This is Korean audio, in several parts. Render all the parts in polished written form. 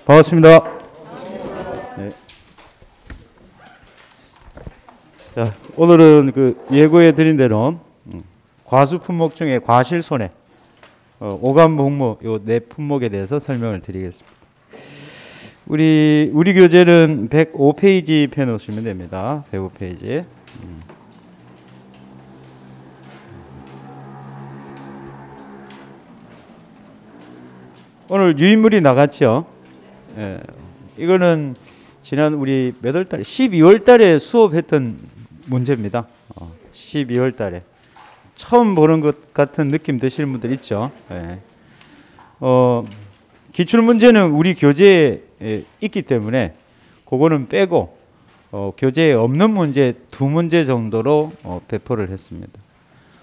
반갑습니다. 네. 자, 오늘은 예고해 드린 대로 과수 품목 중에 과실손해, 오감복무 요 네 품목에 대해서 설명을 드리겠습니다. 우리 교재는 105페이지 펴놓으시면 됩니다. 105페이지. 오늘 유인물이 나갔죠. 예, 이거는 지난 우리 몇 월 달에 12월 달에 수업했던 문제입니다. 12월 달에 처음 보는 것 같은 느낌 드시는 분들 있죠. 예. 기출 문제는 우리 교재에 있기 때문에 그거는 빼고 교재에 없는 문제 2문제 정도로 배포를 했습니다.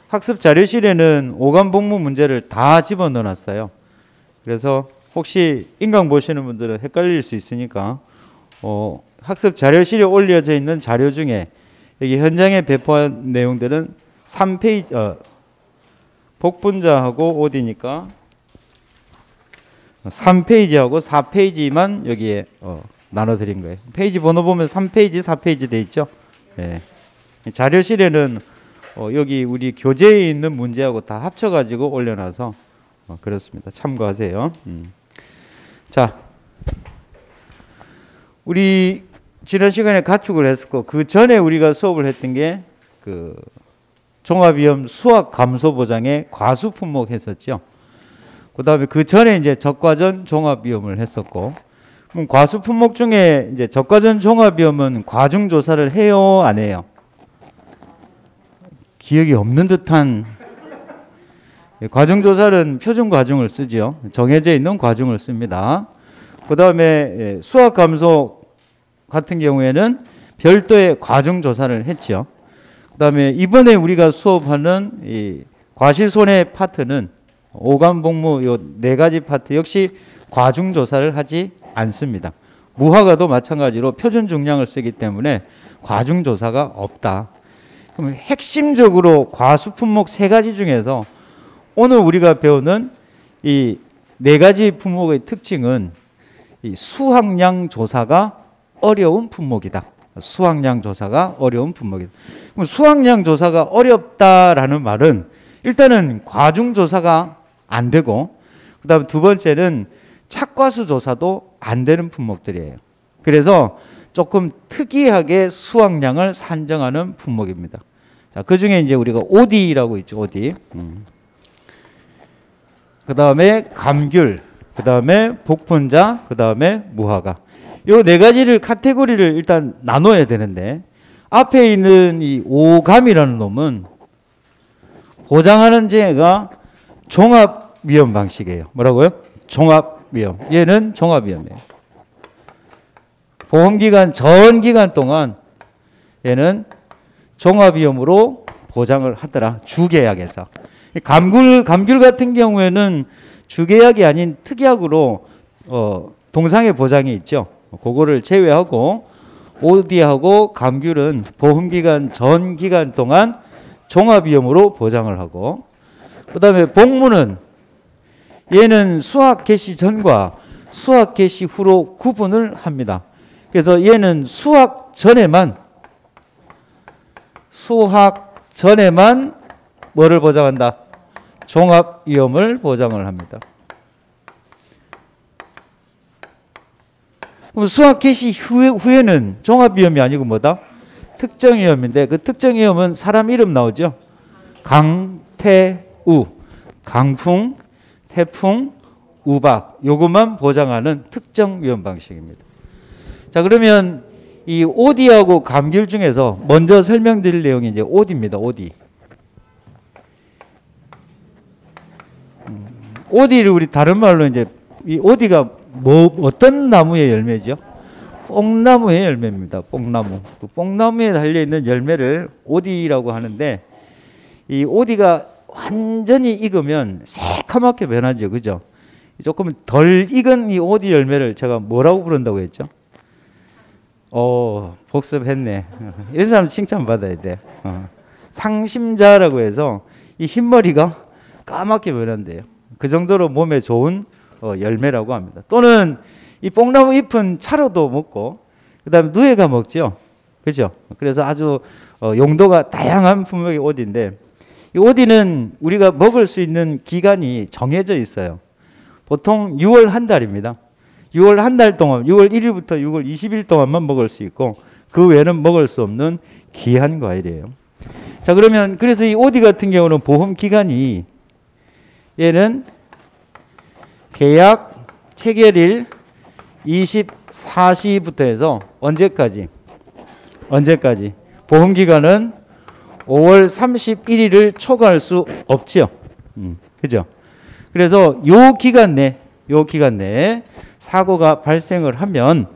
학습 자료실에는 오감복무 문제를 다 집어넣어 놨어요. 그래서 혹시 인강 보시는 분들은 헷갈릴 수 있으니까 학습 자료실에 올려져 있는 자료 중에 여기 현장에 배포한 내용들은 3페이지 복분자하고 OD니까 3페이지하고 4페이지만 여기에 나눠드린 거예요. 페이지 번호 보면 3페이지, 4페이지 돼 있죠. 네. 자료실에는 여기 우리 교재에 있는 문제하고 다 합쳐가지고 올려놔서 그렇습니다. 참고하세요. 자, 우리 지난 시간에 가축을 했었고 그 전에 우리가 수업을 했던 게 종합위험 수학 감소 보장의 과수 품목 했었죠. 그 다음에 그 전에 이제 적과전 종합위험을 했었고, 그럼 과수 품목 중에 이제 적과전 종합위험은 과중 조사를 해요, 안 해요? 기억이 없는 듯한. 과중 조사는 표준 과중을 쓰죠. 정해져 있는 과중을 씁니다. 그 다음에 수학 감소 같은 경우에는 별도의 과중 조사를 했죠. 그 다음에 이번에 우리가 수업하는 이 과실손해 파트는 오감복무 요 4가지 파트 역시 과중 조사를 하지 않습니다. 무화과도 마찬가지로 표준 중량을 쓰기 때문에 과중 조사가 없다. 그럼 핵심적으로 과수 품목 3가지 중에서 오늘 우리가 배우는 이 4가지 품목의 특징은 이 수확량 조사가 어려운 품목이다. 수확량 조사가 어려운 품목이다. 그럼 수확량 조사가 어렵다라는 말은 일단은 과중 조사가 안 되고, 그다음 두 번째는 착과수 조사도 안 되는 품목들이에요. 그래서 조금 특이하게 수확량을 산정하는 품목입니다. 자, 그 중에 이제 우리가 OD라고 있죠. OD. 그 다음에 감귤, 그 다음에 복분자, 그 다음에 무화과. 요 4가지를 카테고리를 일단 나눠야 되는데, 앞에 있는 이 오감이라는 놈은 보장하는 재해가 종합위험 방식이에요. 뭐라고요? 종합위험. 얘는 종합위험이에요. 보험기간 전 기간 동안 얘는 종합위험으로 보장을 하더라. 주계약에서. 감귤 같은 경우에는 주계약이 아닌 특약으로 동상의 보장이 있죠. 그거를 제외하고 OD하고 감귤은 보험기간 전 기간 동안 종합위험으로 보장을 하고, 그 다음에 복무는 얘는 수학 개시 전과 수학 개시 후로 구분을 합니다. 그래서 얘는 수학 전에만 뭐를 보장한다? 종합위험을 보장을 합니다. 그럼 수학 개시 후에는 종합위험이 아니고 뭐다? 특정위험인데, 그 특정위험은 사람 이름 나오죠? 강태우, 강풍, 태풍, 우박, 요것만 보장하는 특정위험 방식입니다. 자, 그러면 이 OD하고 감귤 중에서 먼저 설명드릴 내용이 이제 OD입니다. OD. OD를 우리 다른 말로 이제 이 OD가 어떤 나무의 열매죠? 뽕나무의 열매입니다. 뽕나무. 그 뽕나무에 달려 있는 열매를 OD라고 하는데, 이 OD가 완전히 익으면 새카맣게 변하죠. 그죠? 조금 덜 익은 이 OD 열매를 제가 뭐라고 부른다고 했죠? 복습했네. 이런 사람 칭찬받아야 돼. 상심자라고 해서 이 흰머리가 까맣게 변한대요. 그 정도로 몸에 좋은 열매라고 합니다. 또는 이 뽕나무 잎은 차로도 먹고 그다음에 누에가 먹죠. 그죠? 그래서 아주 용도가 다양한 품목의 오디인데 이 오디는 우리가 먹을 수 있는 기간이 정해져 있어요. 보통 6월 한 달입니다. 6월 한 달 동안 6월 1일부터 6월 20일 동안만 먹을 수 있고 그 외에는 먹을 수 없는 귀한 과일이에요. 자, 그러면 그래서 이 오디 같은 경우는 보험 기간이 얘는 계약 체결일 24시부터 해서 언제까지 보험 기간은 5월 31일을 초과할 수 없죠. 그죠? 그래서 요 기간 내에 사고가 발생을 하면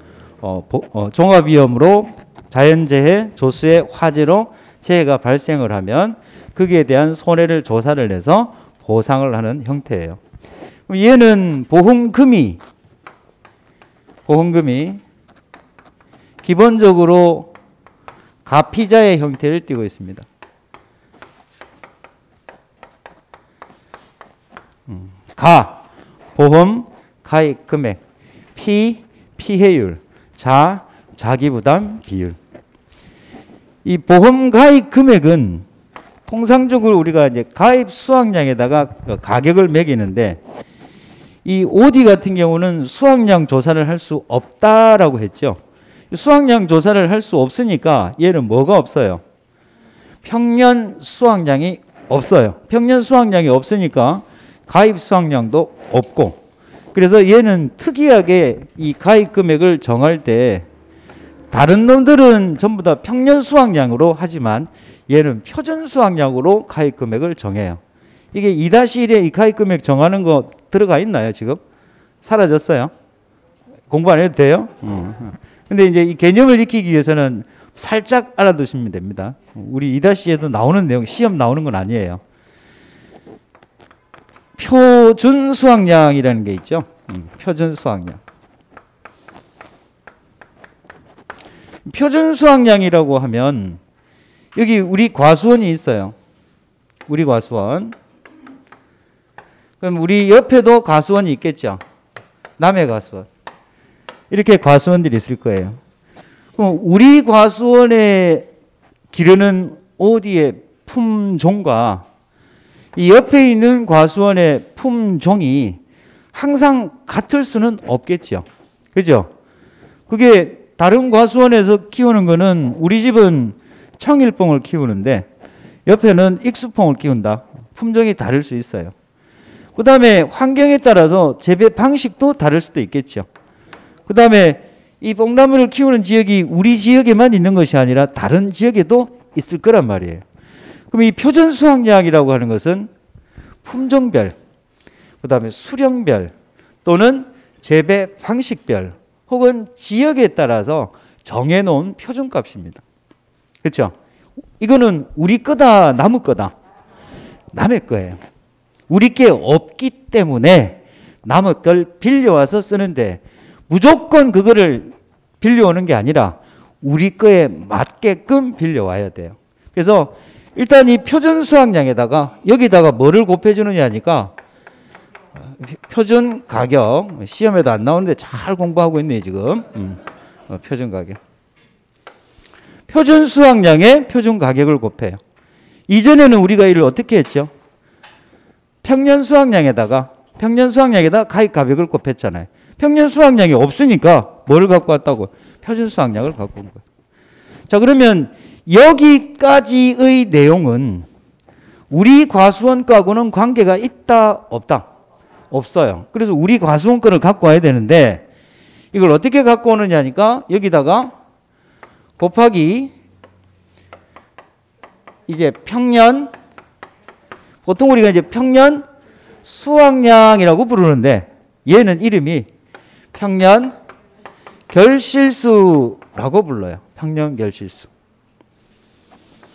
종합위험으로 자연재해, 조수의 화재로 재해가 발생을 하면 거기에 대한 손해를 조사를 해서 보상을 하는 형태예요. 그럼 얘는 보험금이 기본적으로 가피자의 형태를 띠고 있습니다. 가, 보험 가입 금액, 피, 피해율, 자, 자기부담 비율. 이 보험 가입 금액은 통상적으로 우리가 이제 가입 수확량에다가 가격을 매기는데 이 오디 같은 경우는 수확량 조사를 할 수 없다라고 했죠. 수확량 조사를 할 수 없으니까 얘는 뭐가 없어요? 평년 수확량이 없어요. 평년 수확량이 없으니까 가입 수확량도 없고, 그래서 얘는 특이하게 이 가입 금액을 정할 때 다른 놈들은 전부 다 평년 수확량으로 하지만 얘는 표준 수확량으로 가입 금액을 정해요. 이게 2-1에 이 가입 금액 정하는 거 들어가 있나요, 지금? 사라졌어요? 공부 안 해도 돼요? 근데 이제 이 개념을 익히기 위해서는 살짝 알아두시면 됩니다. 우리 2-2에도 나오는 내용, 시험 나오는 건 아니에요. 표준 수확량이라는 게 있죠. 표준 수확량. 표준 수확량이라고 하면 여기 우리 과수원이 있어요. 우리 과수원. 그럼 우리 옆에도 과수원이 있겠죠. 남의 과수원. 이렇게 과수원들이 있을 거예요. 그럼 우리 과수원에 기르는 오디의 품종과 이 옆에 있는 과수원의 품종이 항상 같을 수는 없겠죠. 그죠? 그게 다른 과수원에서 키우는 거는 우리 집은 청일봉을 키우는데 옆에는 익수봉을 키운다. 품종이 다를 수 있어요. 그 다음에 환경에 따라서 재배 방식도 다를 수도 있겠죠. 그 다음에 이 뽕나무를 키우는 지역이 우리 지역에만 있는 것이 아니라 다른 지역에도 있을 거란 말이에요. 그럼 이 표준 수확량이라고 하는 것은 품종별, 그 다음에 수령별 또는 재배 방식별 혹은 지역에 따라서 정해놓은 표준값입니다. 그렇죠? 이거는 우리 거다 남의 거다? 남의 거예요. 우리 게 없기 때문에 남의 걸 빌려와서 쓰는데 무조건 그거를 빌려오는 게 아니라 우리 거에 맞게끔 빌려와야 돼요. 그래서 일단 이 표준 수확량에다가 여기다가 뭐를 곱해주느냐니까 표준 가격, 시험에도 안 나오는데 잘 공부하고 있네 지금. 표준 가격. 표준 수확량에 표준 가격을 곱해요. 이전에는 우리가 이를 어떻게 했죠? 평년 수확량에다가 가입 가격을 곱했잖아요. 평년 수확량이 없으니까 뭐를 갖고 왔다고? 표준 수확량을 갖고 온 거예요. 자, 그러면 여기까지의 내용은 우리 과수원 거하고는 관계가 있다 없다? 없어요. 그래서 우리 과수원 거를 갖고 와야 되는데 이걸 어떻게 갖고 오느냐니까 여기다가 곱하기 이제 평년, 보통 우리가 이제 평년 수확량이라고 부르는데 얘는 이름이 평년 결실수라고 불러요. 평년 결실수.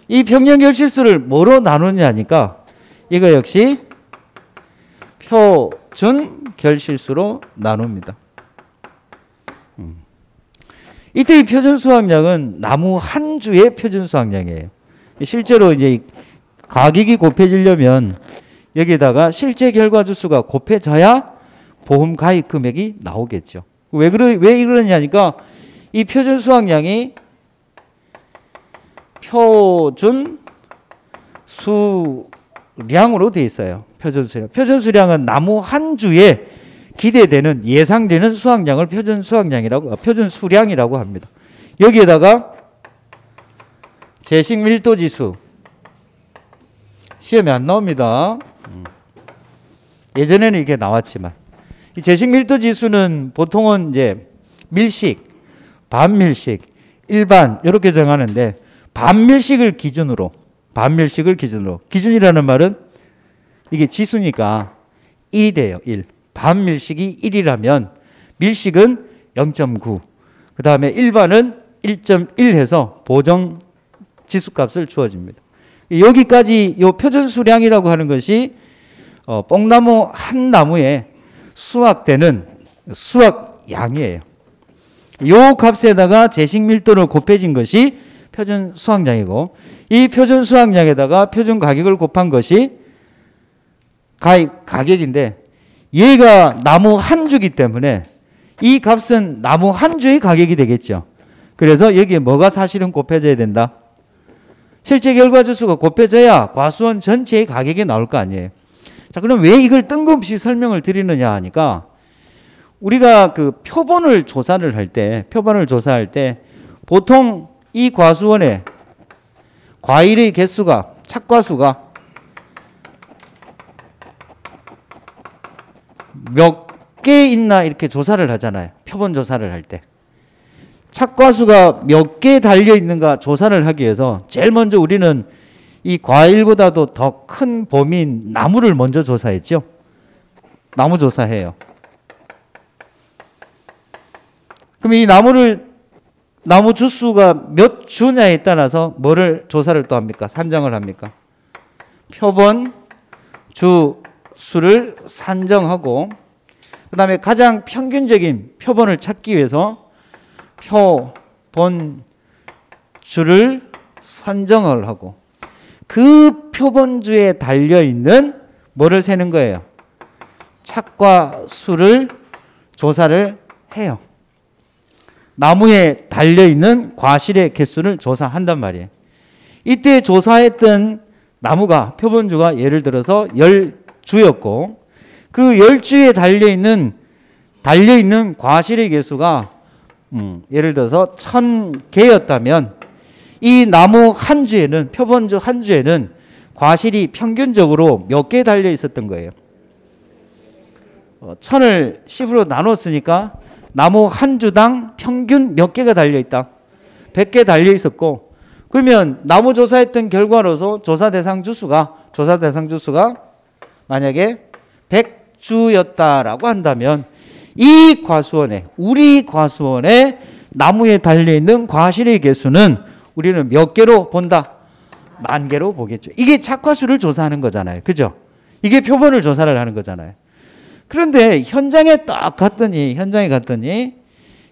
이 평년 결실수를 뭐로 나누냐니까 이거 역시 표준 결실수로 나눕니다. 이때 이 표준 수확량은 나무 한 주의 표준 수확량이에요. 실제로 이제 가격이 곱해지려면 여기다가 실제 결과 주수가 곱해져야 보험 가입 금액이 나오겠죠. 왜 이러냐니까 이 표준 수확량이 표준 수량으로 되어 있어요. 표준 수량. 표준 수량은 나무 한 주에 기대되는 예상되는 수확량을 표준 수량이라고 합니다. 여기에다가 제식 밀도 지수 시험에 안 나옵니다. 예전에는 이게 나왔지만 이 제식 밀도 지수는 보통은 이제 밀식, 반밀식, 일반 이렇게 정하는데 반밀식을 기준으로 기준이라는 말은 이게 지수니까 1이 돼요. 1. 반밀식이 1이라면 밀식은 0.9 그 다음에 일반은 1.1 해서 보정 지수값을 주어집니다. 여기까지 요 표준 수량이라고 하는 것이 뽕나무 한 나무에 수확되는 수확량이에요. 요 값에다가 제식 밀도를 곱해진 것이 표준 수확량이고 이 표준 수확량에다가 표준 가격을 곱한 것이 가격인데 얘가 나무 한 주기 때문에 이 값은 나무 한 주의 가격이 되겠죠. 그래서 여기에 뭐가 사실은 곱해져야 된다? 실제 결과 지수가 곱해져야 과수원 전체의 가격이 나올 거 아니에요. 자, 그럼 왜 이걸 뜬금없이 설명을 드리느냐 하니까 우리가 그 표본을 조사할 때 보통 이 과수원에 과일의 개수가 착과수가 몇 개 있나 이렇게 조사를 하잖아요. 표본 조사를 할 때. 착과수가 몇 개 달려 있는가 조사를 하기 위해서 제일 먼저 우리는 이 과일보다도 더 큰 범위인 나무를 먼저 조사했죠. 나무 조사해요. 그럼 이 나무 주수가 몇 주냐에 따라서 뭐를 조사를 또 합니까? 산정을 합니까? 표본 주수를 산정하고 그 다음에 가장 평균적인 표본을 찾기 위해서 표본주를 산정을 하고 그 표본주에 달려있는 뭐를 세는 거예요? 착과수를 조사를 해요. 나무에 달려있는 과실의 개수를 조사한단 말이에요. 이때 조사했던 나무가 표본주가 예를 들어서 10주였고 그 10주에 달려있는 과실의 개수가 예를 들어서 1000개였다면 이 나무 한 주에는 표본주 한 주에는 과실이 평균적으로 몇 개 달려 있었던 거예요. 1000을 10으로 나눴으니까 나무 한 주당 평균 몇 개가 달려 있다? 100개 달려 있었고 그러면 나무 조사했던 결과로서 조사 대상 주수가 만약에 100주였다라고 한다면 이 과수원에 우리 과수원에 나무에 달려있는 과실의 개수는 우리는 몇 개로 본다? 10,000개로 보겠죠. 이게 착과수를 조사하는 거잖아요. 그죠? 이게 표본을 조사를 하는 거잖아요. 그런데 현장에 갔더니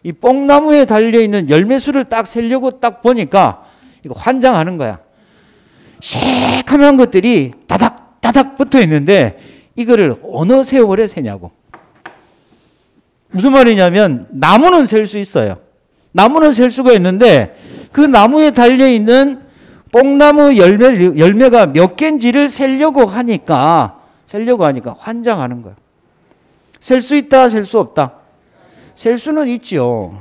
이 뽕나무에 달려있는 열매수를 딱 세려고 딱 보니까 이거 환장하는 거야. 새카만 것들이 다닥 붙어 있는데 이거를 어느 세월에 세냐고. 무슨 말이냐면 나무는 셀 수 있어요. 나무는 셀 수가 있는데 그 나무에 달려있는 뽕나무 열매가 몇 개인지를 세려고 하니까 환장하는 거야. 셀 수 있다, 셀 수 없다. 셀 수는 있죠.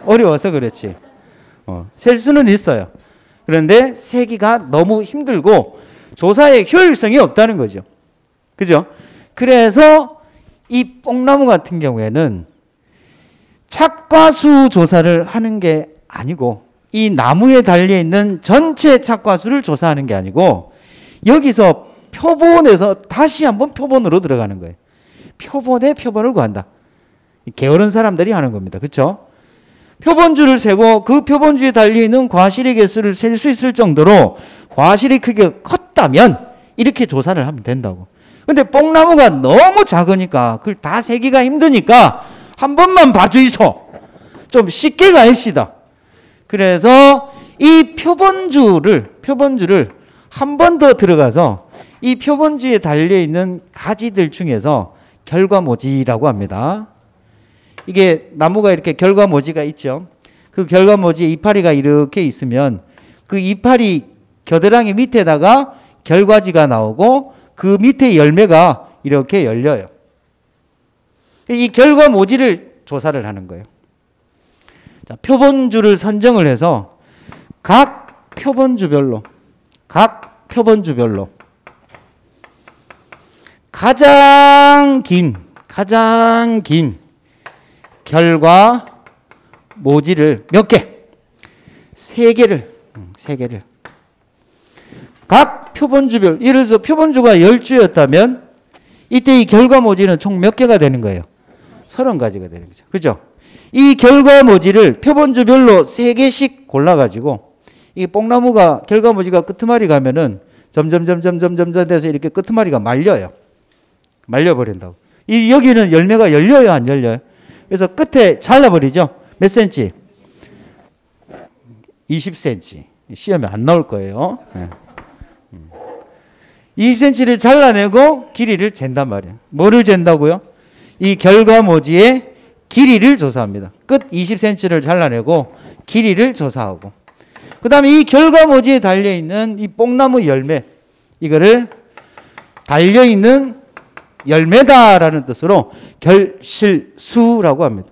어려워서 그렇지. 셀 수는 있어요. 그런데 세기가 너무 힘들고 조사의 효율성이 없다는 거죠. 그죠? 그래서 이 뽕나무 같은 경우에는 착과수 조사를 하는 게 아니고 이 나무에 달려있는 전체 착과수를 조사하는 게 아니고 여기서 표본에서 다시 한번 표본으로 들어가는 거예요. 표본에 표본을 구한다. 게으른 사람들이 하는 겁니다. 그렇죠? 표본주를 세고 그 표본주에 달려있는 과실의 개수를 셀 수 있을 정도로 과실의 크기가 컸다면 이렇게 조사를 하면 된다고. 근데 뽕나무가 너무 작으니까 그걸 다 세기가 힘드니까 한 번만 봐주이소. 좀 쉽게 가입시다. 그래서 이 표본주를 한 번 더 들어가서 이 표본주에 달려있는 가지들 중에서 결과모지라고 합니다. 이게 나무가 이렇게 결과모지가 있죠. 그 결과모지에 이파리가 이렇게 있으면 그 이파리 겨드랑이 밑에다가 결과지가 나오고 그 밑에 열매가 이렇게 열려요. 이 결과모지를 조사를 하는 거예요. 자, 표본주를 선정을 해서 각 표본주별로 가장 긴 결과 모지를 몇 개? 3개를 각 표본주별, 예를 들어서 표본주가 10주였다면 이때 이 결과 모지는 총 몇 개가 되는 거예요? 30가지가 되는 거죠. 그죠? 이 결과 모지를 표본주별로 3개씩 골라가지고 이 뽕나무가 결과 모지가 끄트머리 가면은 점점 돼서 이렇게 끄트머리가 말려요. 말려버린다고. 여기는 열매가 열려요, 안 열려요? 그래서 끝에 잘라버리죠. 몇 센치? 20cm. 시험에 안 나올 거예요. 네. 20cm를 잘라내고 길이를 잰단 말이에요. 뭐를 잰다고요? 이 결과모지의 길이를 조사합니다. 끝 20cm를 잘라내고 길이를 조사하고, 그 다음에 이 결과모지에 달려있는 이 뽕나무 열매, 이거를 달려있는 열매다라는 뜻으로 결실수라고 합니다.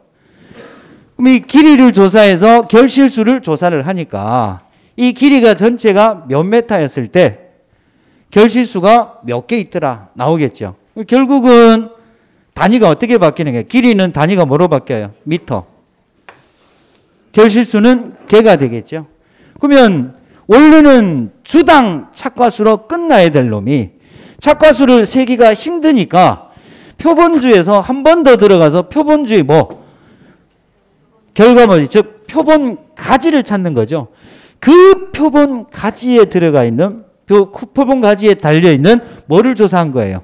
그럼 이 길이를 조사해서 결실수를 조사를 하니까 이 길이가 전체가 몇 메타였을 때 결실수가 몇 개 있더라 나오겠죠. 결국은 단위가 어떻게 바뀌는 거예요? 길이는 단위가 뭐로 바뀌어요? 미터. 결실수는 개가 되겠죠. 그러면 원래는 주당 착과수로 끝나야 될 놈이 착과수를 세기가 힘드니까 표본주에서 한 번 더 들어가서 표본주의 결과물, 즉 표본 가지를 찾는 거죠. 그 표본 가지에 들어가 있는, 표본 가지에 달려있는 뭐를 조사한 거예요?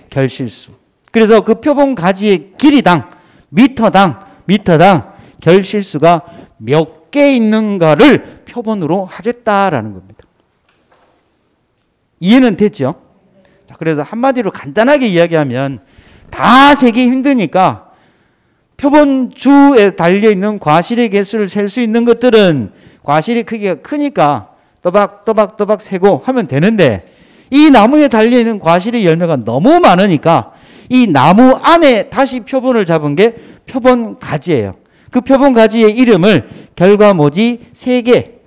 결실수. 그래서 그 표본 가지의 길이당, 미터당 결실수가 몇 개 있는가를 표본으로 하겠다라는 겁니다. 이해는 됐죠? 자, 그래서 한마디로 간단하게 이야기하면 다 세기 힘드니까 표본주에 달려있는 과실의 개수를 셀 수 있는 것들은 과실의 크기가 크니까 또박 세고 하면 되는데, 이 나무에 달려있는 과실의 열매가 너무 많으니까 이 나무 안에 다시 표본을 잡은 게 표본 가지예요. 그 표본 가지의 이름을 결과모지 3개,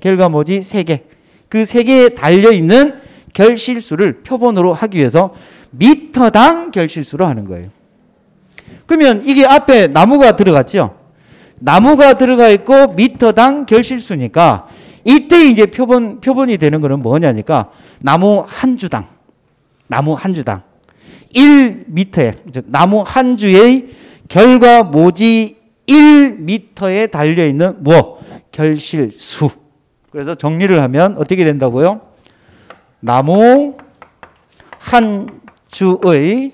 그 3개에 달려있는 결실수를 표본으로 하기 위해서 미터당 결실수로 하는 거예요. 그러면 이게 앞에 나무가 들어갔죠? 나무가 들어가 있고 미터당 결실수니까 이때 이제 표본이 되는 거는 뭐냐니까 나무 한 주당 1m에, 즉 나무 한 주의 결과모지 1m에 달려있는 결실수. 그래서 정리를 하면 어떻게 된다고요? 나무 한 주의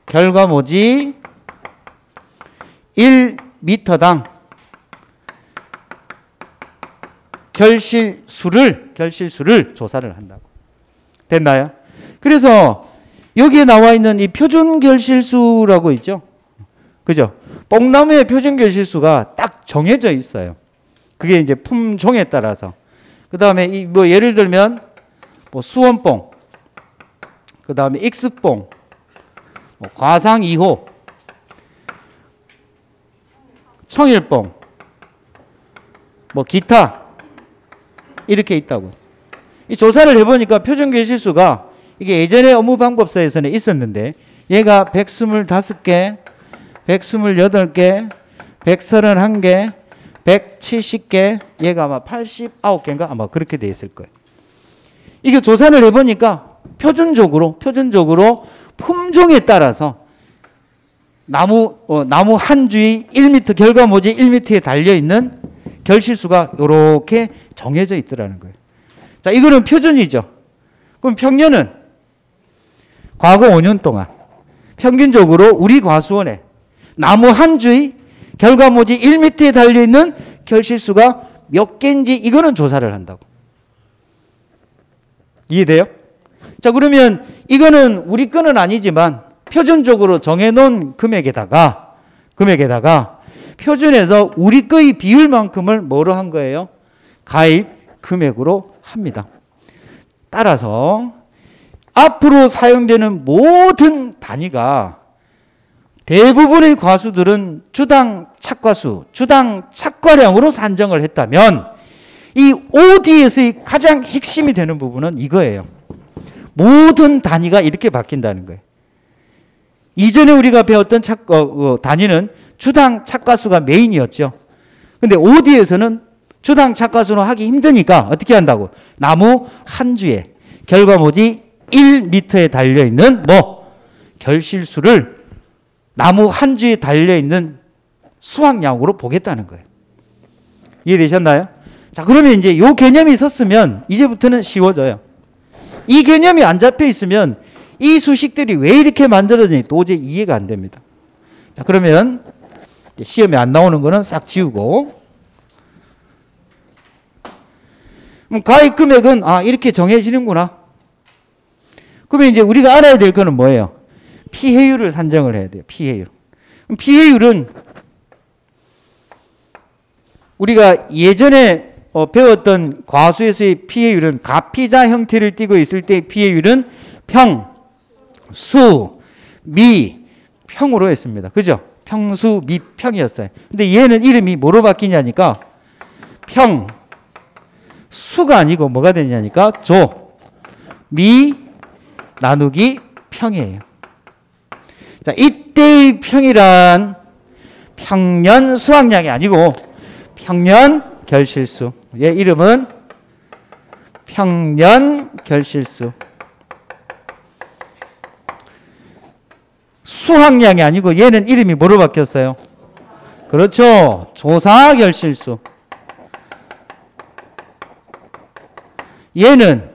결과모지 1m당 결실수를 조사를 한다고. 됐나요? 그래서 여기에 나와 있는 이 표준 결실수라고 있죠. 그죠? 뽕나무의 표준 결실수가 딱 정해져 있어요. 그게 이제 품종에 따라서. 그 다음에 예를 들면 수원뽕, 그 다음에 익숙뽕, 과상 2호, 청일뽕, 기타 이렇게 있다고. 이 조사를 해보니까 표준 결실수가 이게 예전에 업무방법서에서는 있었는데 얘가 125개, 128개, 131개, 170개, 얘가 아마 89개인가 아마 그렇게 돼 있을 거예요. 이게 조사를 해보니까 표준적으로 품종에 따라서 나무 한 주의 1m, 결과모지 1m에 달려있는 결실수가 이렇게 정해져 있더라는 거예요. 자, 이거는 표준이죠. 그럼 평년은 과거 5년 동안 평균적으로 우리 과수원에 나무 한 주의 결과모지 1m에 달려있는 결실수가 몇 개인지 이거는 조사를 한다고. 이해돼요? 자, 그러면 이거는 우리 거는 아니지만 표준적으로 정해놓은 금액에다가 표준에서 우리 거의 비율만큼을 뭐로 한 거예요? 가입 금액으로 합니다. 따라서 앞으로 사용되는 모든 단위가 대부분의 과수들은 주당 착과수, 주당 착과량으로 산정을 했다면 이 OD에서의 가장 핵심이 되는 부분은 이거예요. 모든 단위가 이렇게 바뀐다는 거예요. 이전에 우리가 배웠던 단위는 주당 착과수가 메인이었죠. 근데 OD에서는 주당 착과수로 하기 힘드니까 어떻게 한다고? 나무 한 주에 결과모지 1m에 달려있는 결실수를 나무 한 주에 달려있는 수확량으로 보겠다는 거예요. 이해되셨나요? 자, 그러면 이제 이 개념이 섰으면 이제부터는 쉬워져요. 이 개념이 안 잡혀 있으면 이 수식들이 왜 이렇게 만들어지는지 도저히 이해가 안 됩니다. 자, 그러면 시험에 안 나오는 거는 싹 지우고, 가입 금액은 이렇게 정해지는구나. 그러면 이제 우리가 알아야 될 거는 뭐예요? 피해율을 산정을 해야 돼요. 피해율. 피해율은 우리가 예전에 배웠던 과수에서의 피해율은 가피자 형태를 띠고 있을 때 피해율은 평, 수, 미, 평으로 했습니다. 그죠? 평수, 미, 평이었어요. 근데 얘는 이름이 뭐로 바뀌냐니까 평, 수가 아니고 뭐가 되냐니까 조, 미, 나누기 평이에요. 자, 이때의 평이란 평년 수확량이 아니고 평년 결실수. 얘 이름은 평년 결실수. 수확량이 아니고 얘는 이름이 뭐로 바뀌었어요? 그렇죠. 조사 결실수. 얘는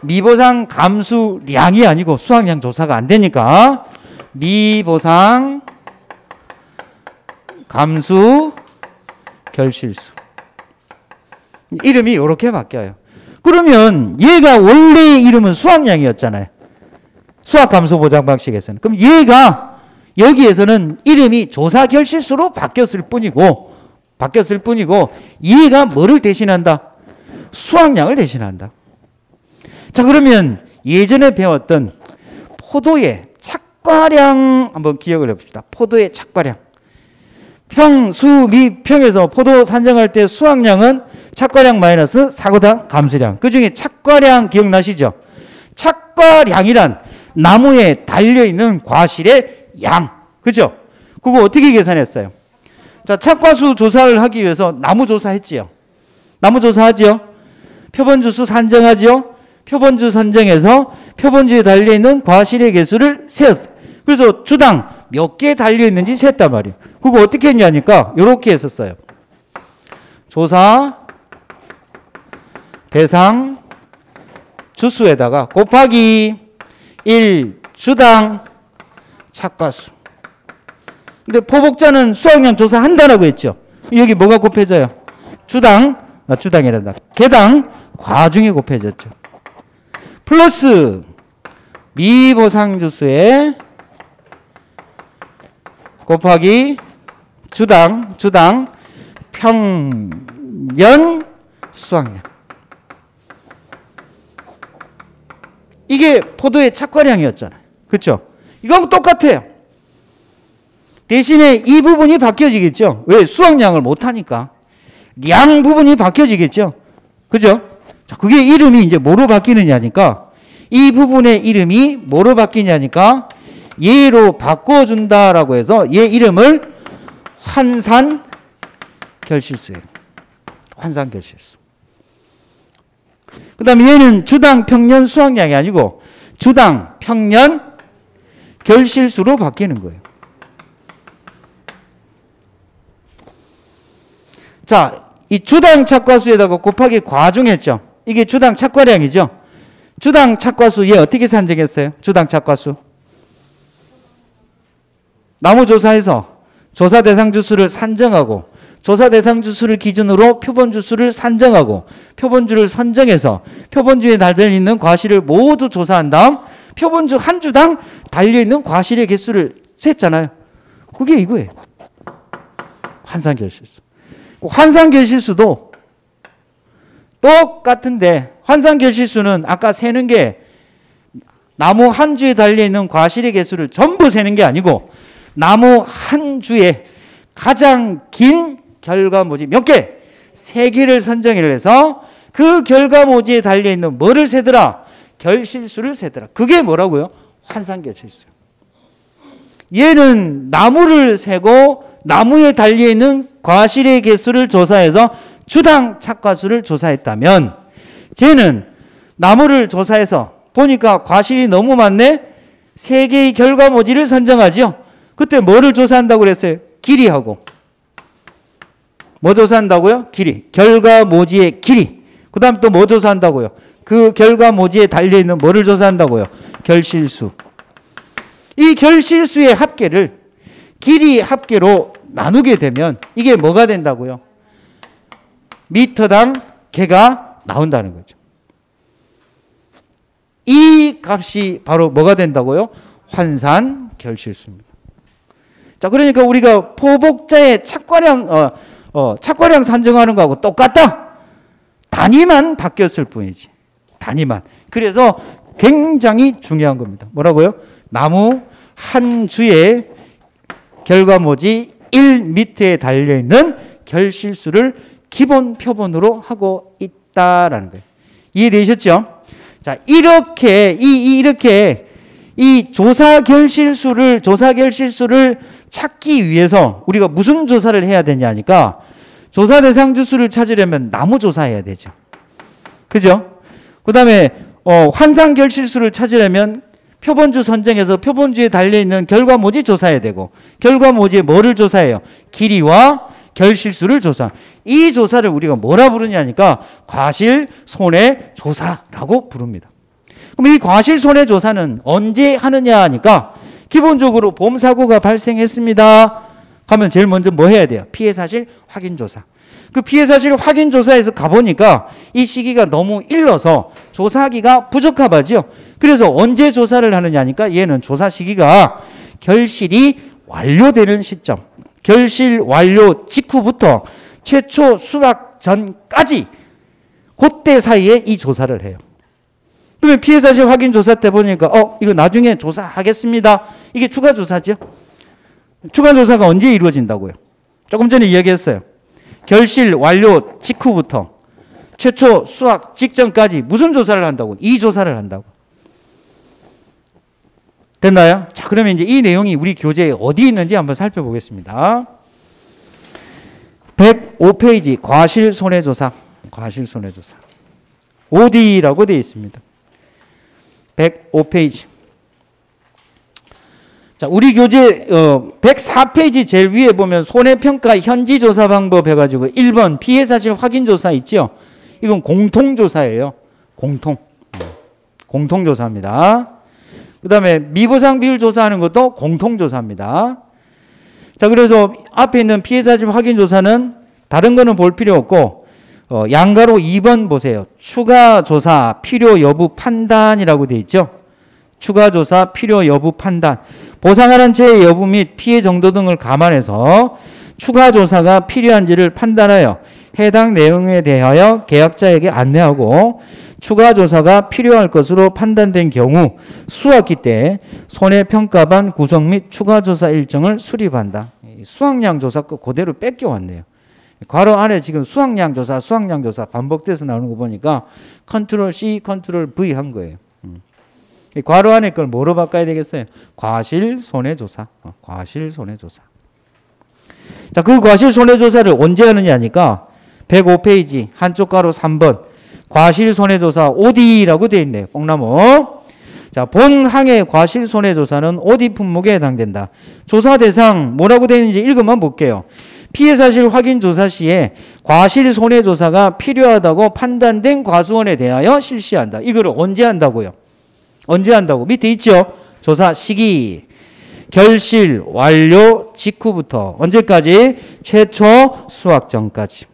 미보상 감수량이 아니고 수확량 조사가 안 되니까 미보상 감수 결실수. 이름이 이렇게 바뀌어요. 그러면 얘가 원래 이름은 수확량이었잖아요. 수확감소보장 방식에서는. 그럼 얘가 여기에서는 이름이 조사결실수로 바뀌었을 뿐이고 얘가 뭐를 대신한다? 수확량을 대신한다. 자, 그러면 예전에 배웠던 포도의 착과량 한번 기억을 해봅시다. 포도의 착과량. 평, 수, 미, 평에서 포도 산정할 때 수확량은 착과량 마이너스 사고당 감수량. 그 중에 착과량 기억나시죠? 착과량이란 나무에 달려있는 과실의 양. 그죠? 그거 어떻게 계산했어요? 자, 착과수 조사를 하기 위해서 나무 조사했지요. 나무 조사하지요. 표본주수 산정하지요. 표본주 선정해서 표본주에 달려있는 과실의 개수를 세었어요. 그래서 주당 몇 개 달려있는지 셌단 말이에요. 그거 어떻게 했냐니까 이렇게 했었어요. 조사 대상 주수에다가 곱하기 1 주당 착과수. 근데 포복자는 수확량 조사한다라고 했죠. 여기 뭐가 곱해져요? 주당이란다. 개당 과중이 곱해졌죠. 플러스 미보상 주수에 곱하기 주당 평년 수확량. 이게 포도의 착과량이었잖아요. 그렇죠? 이거하고 똑같아요. 대신에 이 부분이 바뀌어지겠죠. 왜? 수확량을 못하니까. 량 부분이 바뀌어지겠죠. 그죠? 자, 그게 이름이 이제 뭐로 바뀌느냐니까 이 부분의 이름이 뭐로 바뀌냐니까 얘로 바꿔준다라고 해서 얘 이름을 환산결실수예요. 환산결실수. 그 다음에 얘는 주당 평년 수확량이 아니고 주당 평년 결실수로 바뀌는 거예요. 자, 이 주당 착과수에다가 곱하기 과중했죠. 이게 주당 착과량이죠. 주당 착과수 얘 어떻게 산정했어요? 주당 착과수. 나무 조사에서 조사 대상 주수를 산정하고 조사 대상 주수를 기준으로 표본 주수를 산정하고 표본주를 선정해서 표본주에 달려있는 과실을 모두 조사한 다음 표본주 한 주당 달려있는 과실의 개수를 셌잖아요. 그게 이거예요. 환산결실수. 환산결실수도 똑같은데 환산결실수는 아까 세는 게 나무 한 주에 달려있는 과실의 개수를 전부 세는 게 아니고 나무 한 주에 가장 긴 결과모지 몇 개? 3개를 선정을 해서 그 결과모지에 달려있는 뭐를 세더라? 결실수를 세더라. 그게 뭐라고요? 환산결실수요. 얘는 나무를 세고 나무에 달려있는 과실의 개수를 조사해서 주당 착과수를 조사했다면 쟤는 나무를 조사해서 보니까 과실이 너무 많네? 3개의 결과모지를 선정하죠. 그때 뭐를 조사한다고 그랬어요? 길이하고. 뭐 조사한다고요? 길이. 결과모지의 길이. 그 다음 또 뭐 조사한다고요? 그 결과모지에 달려있는 뭐를 조사한다고요? 결실수. 이 결실수의 합계를 길이 합계로 나누게 되면 이게 뭐가 된다고요? 미터당 개가 나온다는 거죠. 이 값이 바로 뭐가 된다고요? 환산결실수입니다. 자, 그러니까 우리가 포복자의 착과량, 착과량 산정하는 거하고 똑같다. 단위만 바뀌었을 뿐이지. 단위만. 그래서 굉장히 중요한 겁니다. 뭐라고요? 나무 한 주에 결과모지 1m에 달려있는 결실수를 기본 표본으로 하고 있다라는 거예요. 이해되셨죠? 자, 이렇게 이 조사 결실수를 찾기 위해서 우리가 무슨 조사를 해야 되냐니까 조사 대상 주수를 찾으려면 나무 조사해야 되죠. 그죠? 그 다음에 환산 결실수를 찾으려면 표본주 선정해서 표본주에 달려있는 결과모지 조사해야 되고 결과모지에 뭐를 조사해요? 길이와 결실수를 조사. 이 조사를 우리가 뭐라 부르냐니까 과실손해조사라고 부릅니다. 그럼 이 과실손해조사는 언제 하느냐 하니까 기본적으로 보험사고가 발생했습니다. 가면 제일 먼저 뭐 해야 돼요? 피해사실 확인조사. 그 피해사실 확인조사에서 가보니까 이 시기가 너무 일러서 조사하기가 부적합하죠. 그래서 언제 조사를 하느냐니까 얘는 조사 시기가 결실이 완료되는 시점, 결실 완료 직후부터 최초 수확 전까지 그때 사이에 이 조사를 해요. 그러면 피해사실 확인조사 때 보니까 이거 나중에 조사하겠습니다. 이게 추가조사죠. 추가조사가 언제 이루어진다고요? 조금 전에 이야기했어요. 결실 완료 직후부터 최초 수확 직전까지 무슨 조사를 한다고? 이 조사를 한다고. 됐나요? 자, 그러면 이제 이 내용이 우리 교재에 어디 있는지 한번 살펴보겠습니다. 105페이지 과실손해조사. 과실손해조사. OD라고 되어 있습니다. 105페이지. 자, 우리 교재 104페이지 제일 위에 보면 손해평가 현지조사 방법 해가지고 1번 피해사실 확인조사 있죠? 이건 공통조사예요. 공통조사입니다. 그 다음에 미보상 비율 조사하는 것도 공통조사입니다. 자, 그래서 앞에 있는 피해사실 확인조사는 다른 거는 볼 필요 없고 양가로 2번 보세요. 추가조사 필요 여부 판단이라고 되어 있죠. 추가조사 필요 여부 판단. 보상하는 재해 여부 및 피해 정도 등을 감안해서 추가조사가 필요한지를 판단하여 해당 내용에 대하여 계약자에게 안내하고 추가조사가 필요할 것으로 판단된 경우 수학기 때 손해평가반 구성 및 추가조사 일정을 수립한다. 수확량 조사 거 그대로 뺏겨왔네요. 괄호 안에 지금 수확량 조사 반복돼서 나오는 거 보니까 컨트롤 C, 컨트롤 V 한 거예요. 괄호 안에 걸 뭐로 바꿔야 되겠어요? 과실손해조사. 과실손해조사. 자, 그 과실손해조사를 언제 하느냐니까 105페이지 한쪽 괄호 3번 과실손해조사 OD라고 되어 있네요. 뽕나무. 자, 본 항의 과실손해조사는 OD 품목에 해당된다. 조사 대상 뭐라고 되어 있는지 읽어만 볼게요. 피해사실 확인조사 시에 과실손해조사가 필요하다고 판단된 과수원에 대하여 실시한다. 이거를 언제 한다고요? 언제 한다고? 밑에 있죠? 조사 시기. 결실 완료 직후부터 언제까지? 최초 수확 전까지.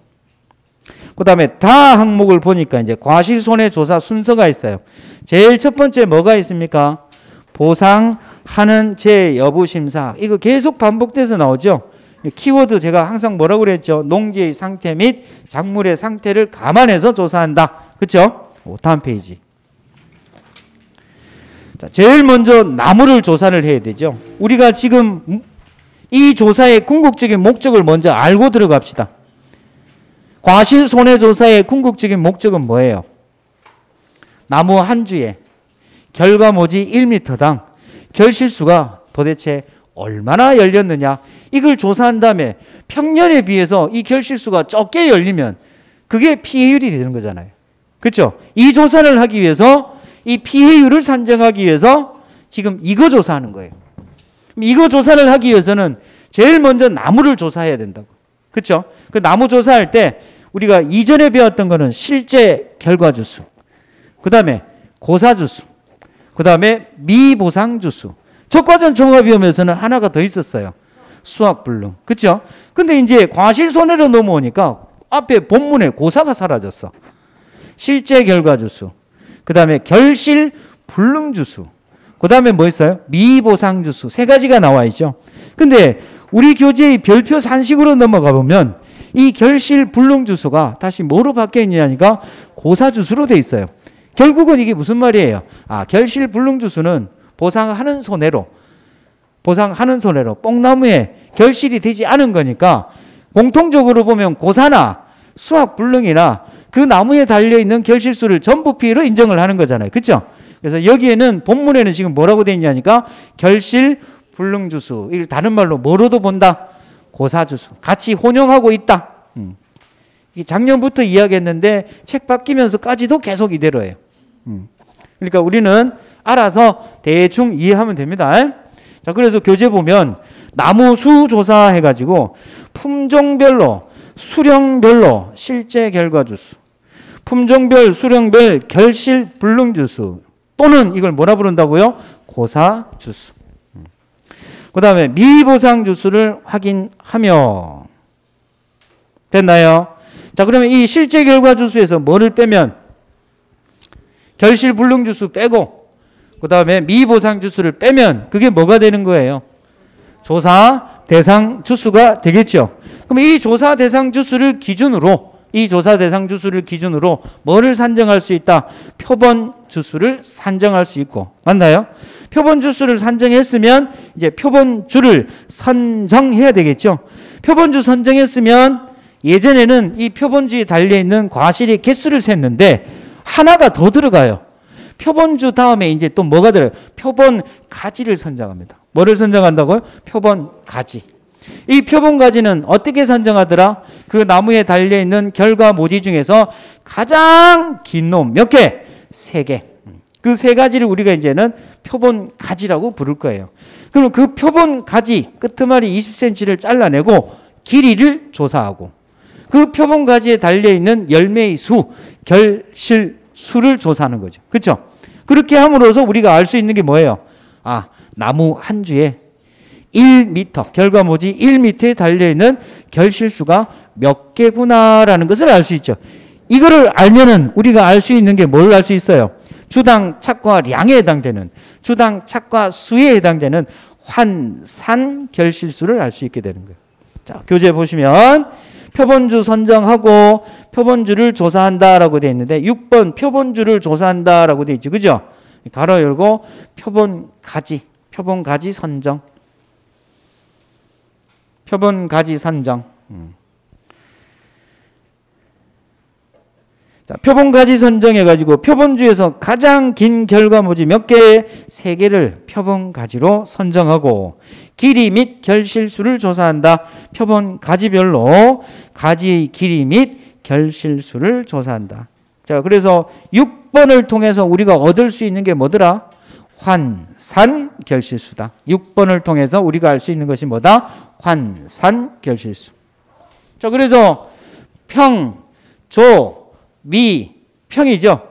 그 다음에 다 항목을 보니까 이제 과실손해조사 순서가 있어요. 제일 첫 번째 뭐가 있습니까? 보상하는 재해 여부 심사. 이거 계속 반복돼서 나오죠? 키워드 제가 항상 뭐라고 그랬죠? 농지의 상태 및 작물의 상태를 감안해서 조사한다. 그렇죠? 다음 페이지. 자, 제일 먼저 나무를 조사를 해야 되죠. 우리가 지금 이 조사의 궁극적인 목적을 먼저 알고 들어갑시다. 과실 손해 조사의 궁극적인 목적은 뭐예요? 나무 한 주에 결과모지 1m당 결실수가 도대체 얼마나 열렸느냐, 이걸 조사한 다음에 평년에 비해서 이 결실수가 적게 열리면 그게 피해율이 되는 거잖아요. 그렇죠? 이 조사를 하기 위해서, 이 피해율을 산정하기 위해서 지금 이거 조사하는 거예요. 이거 조사를 하기 위해서는 제일 먼저 나무를 조사해야 된다고. 그렇죠? 그 나무 조사할 때 우리가 이전에 배웠던 거는 실제 결과주수, 그 다음에 고사주수, 그 다음에 미보상주수. 적과전 종합위험에서는 하나가 더 있었어요. 수학불능. 그렇죠? 근데 이제 과실손해로 넘어오니까 앞에 본문에 고사가 사라졌어. 실제 결과주수, 그 다음에 결실불능주수, 그 다음에 뭐 있어요? 미보상주수. 세 가지가 나와 있죠. 근데 우리 교재의 별표 산식으로 넘어가 보면 이 결실불능주수가 다시 뭐로 바뀌어 있냐니까 고사주수로 돼 있어요. 결국은 이게 무슨 말이에요? 결실불능주수는 보상하는 손해로 뽕나무에 결실이 되지 않은 거니까 공통적으로 보면 고사나 수학불능이나 그 나무에 달려있는 결실수를 전부 피해로 인정을 하는 거잖아요. 그렇죠? 그래서 여기에는 본문에는 지금 뭐라고 되어 있냐니까 결실불능주수, 이걸 다른 말로 뭐로도 본다? 고사주수. 같이 혼용하고 있다. 작년부터 이야기했는데 책 바뀌면서까지도 계속 이대로예요. 그러니까 우리는 알아서 대충 이해하면 됩니다. 자, 그래서 교재 보면 나무 수 조사해가지고 품종별로, 수령별로 실제 결과주수, 품종별, 수령별 결실 불능주수, 또는 이걸 뭐라 부른다고요? 고사주수. 그 다음에 미보상주수를 확인하며. 됐나요? 자, 그러면 이 실제 결과주수에서 뭐를 빼면? 결실불능주수 빼고 그 다음에 미보상주수를 빼면 그게 뭐가 되는 거예요? 조사 대상 주수가 되겠죠. 그럼 이 조사 대상 주수를 기준으로, 뭐를 산정할 수 있다? 표본 주수를 산정할 수 있고. 맞나요? 표본 주수를 산정했으면 이제 표본주를 선정해야 되겠죠. 표본주 선정했으면 예전에는 이 표본주에 달려있는 과실의 개수를 셌는데 하나가 더 들어가요. 표본주 다음에 이제 또 뭐가 들어요? 표본 가지를 선정합니다. 뭐를 선정한다고요? 표본 가지. 이 표본 가지는 어떻게 선정하더라? 그 나무에 달려있는 결과 모지 중에서 가장 긴 놈 몇 개? 3개. 그 3가지를 우리가 이제는 표본 가지라고 부를 거예요. 그럼 그 표본 가지 끄트머리 20cm를 잘라내고 길이를 조사하고, 그 표본 가지에 달려있는 열매의 수, 결실수를 조사하는 거죠. 그렇죠? 그렇게 함으로써 우리가 알 수 있는 게 뭐예요? 나무 한 주에 1m, 결과모지 1m에 달려있는 결실수가 몇 개구나라는 것을 알 수 있죠. 이거를 알면은 우리가 알 수 있는 게 뭘 알 수 있어요? 주당 착과량에 해당되는, 주당 착과 수에 해당되는 환산 결실수를 알 수 있게 되는 거예요. 자, 교재 보시면 표본주 선정하고 표본주를 조사한다라고 되어 있는데 6번 표본주를 조사한다라고 되어 있죠. 그죠? 가로 열고 표본 가지 선정. 표본 가지 선정. 자, 표본 가지 선정해가지고 표본주에서 가장 긴 결과모지 몇 개? 3개를 표본 가지로 선정하고 길이 및 결실수를 조사한다. 표본 가지별로 가지의 길이 및 결실수를 조사한다. 자, 그래서 6번을 통해서 우리가 얻을 수 있는 게 뭐더라? 환산 결실수다. 6번을 통해서 우리가 알 수 있는 것이 뭐다? 환산 결실수. 자, 그래서 평, 조, 미, 평이죠.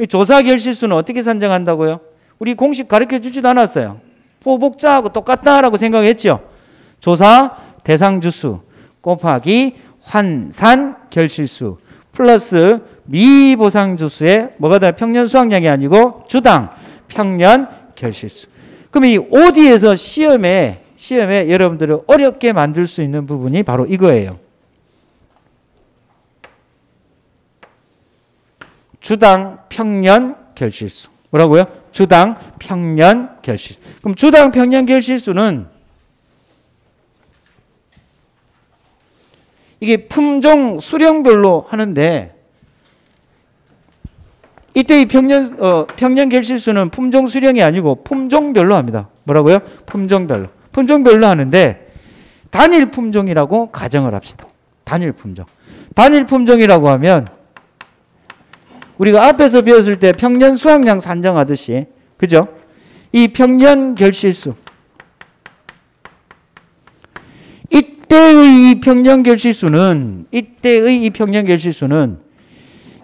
조사 결실수는 어떻게 산정한다고요? 우리 공식 가르쳐 주지도 않았어요. 포복자하고 똑같다라고 생각했죠. 조사 대상 주수 곱하기 환산 결실수 플러스 미보상 주수에 뭐가 다 평년 수확량이 아니고 주당 평년 결실수. 그럼 이 OD에서 시험에 시험에 여러분들을 어렵게 만들 수 있는 부분이 바로 이거예요. 주당 평년 결실수. 뭐라고요? 주당 평년 결실수. 그럼 주당 평년 결실수는 이게 품종 수령별로 하는데 이때 이 평년 결실수는 품종 수령이 아니고 품종별로 합니다. 뭐라고요? 품종별로. 품종별로 하는데 단일 품종이라고 가정을 합시다. 단일 품종. 단일 품종이라고 하면 우리가 앞에서 배웠을 때 평년 수확량 산정하듯이, 그죠? 이 평년 결실수. 이때의 이 평년 결실수는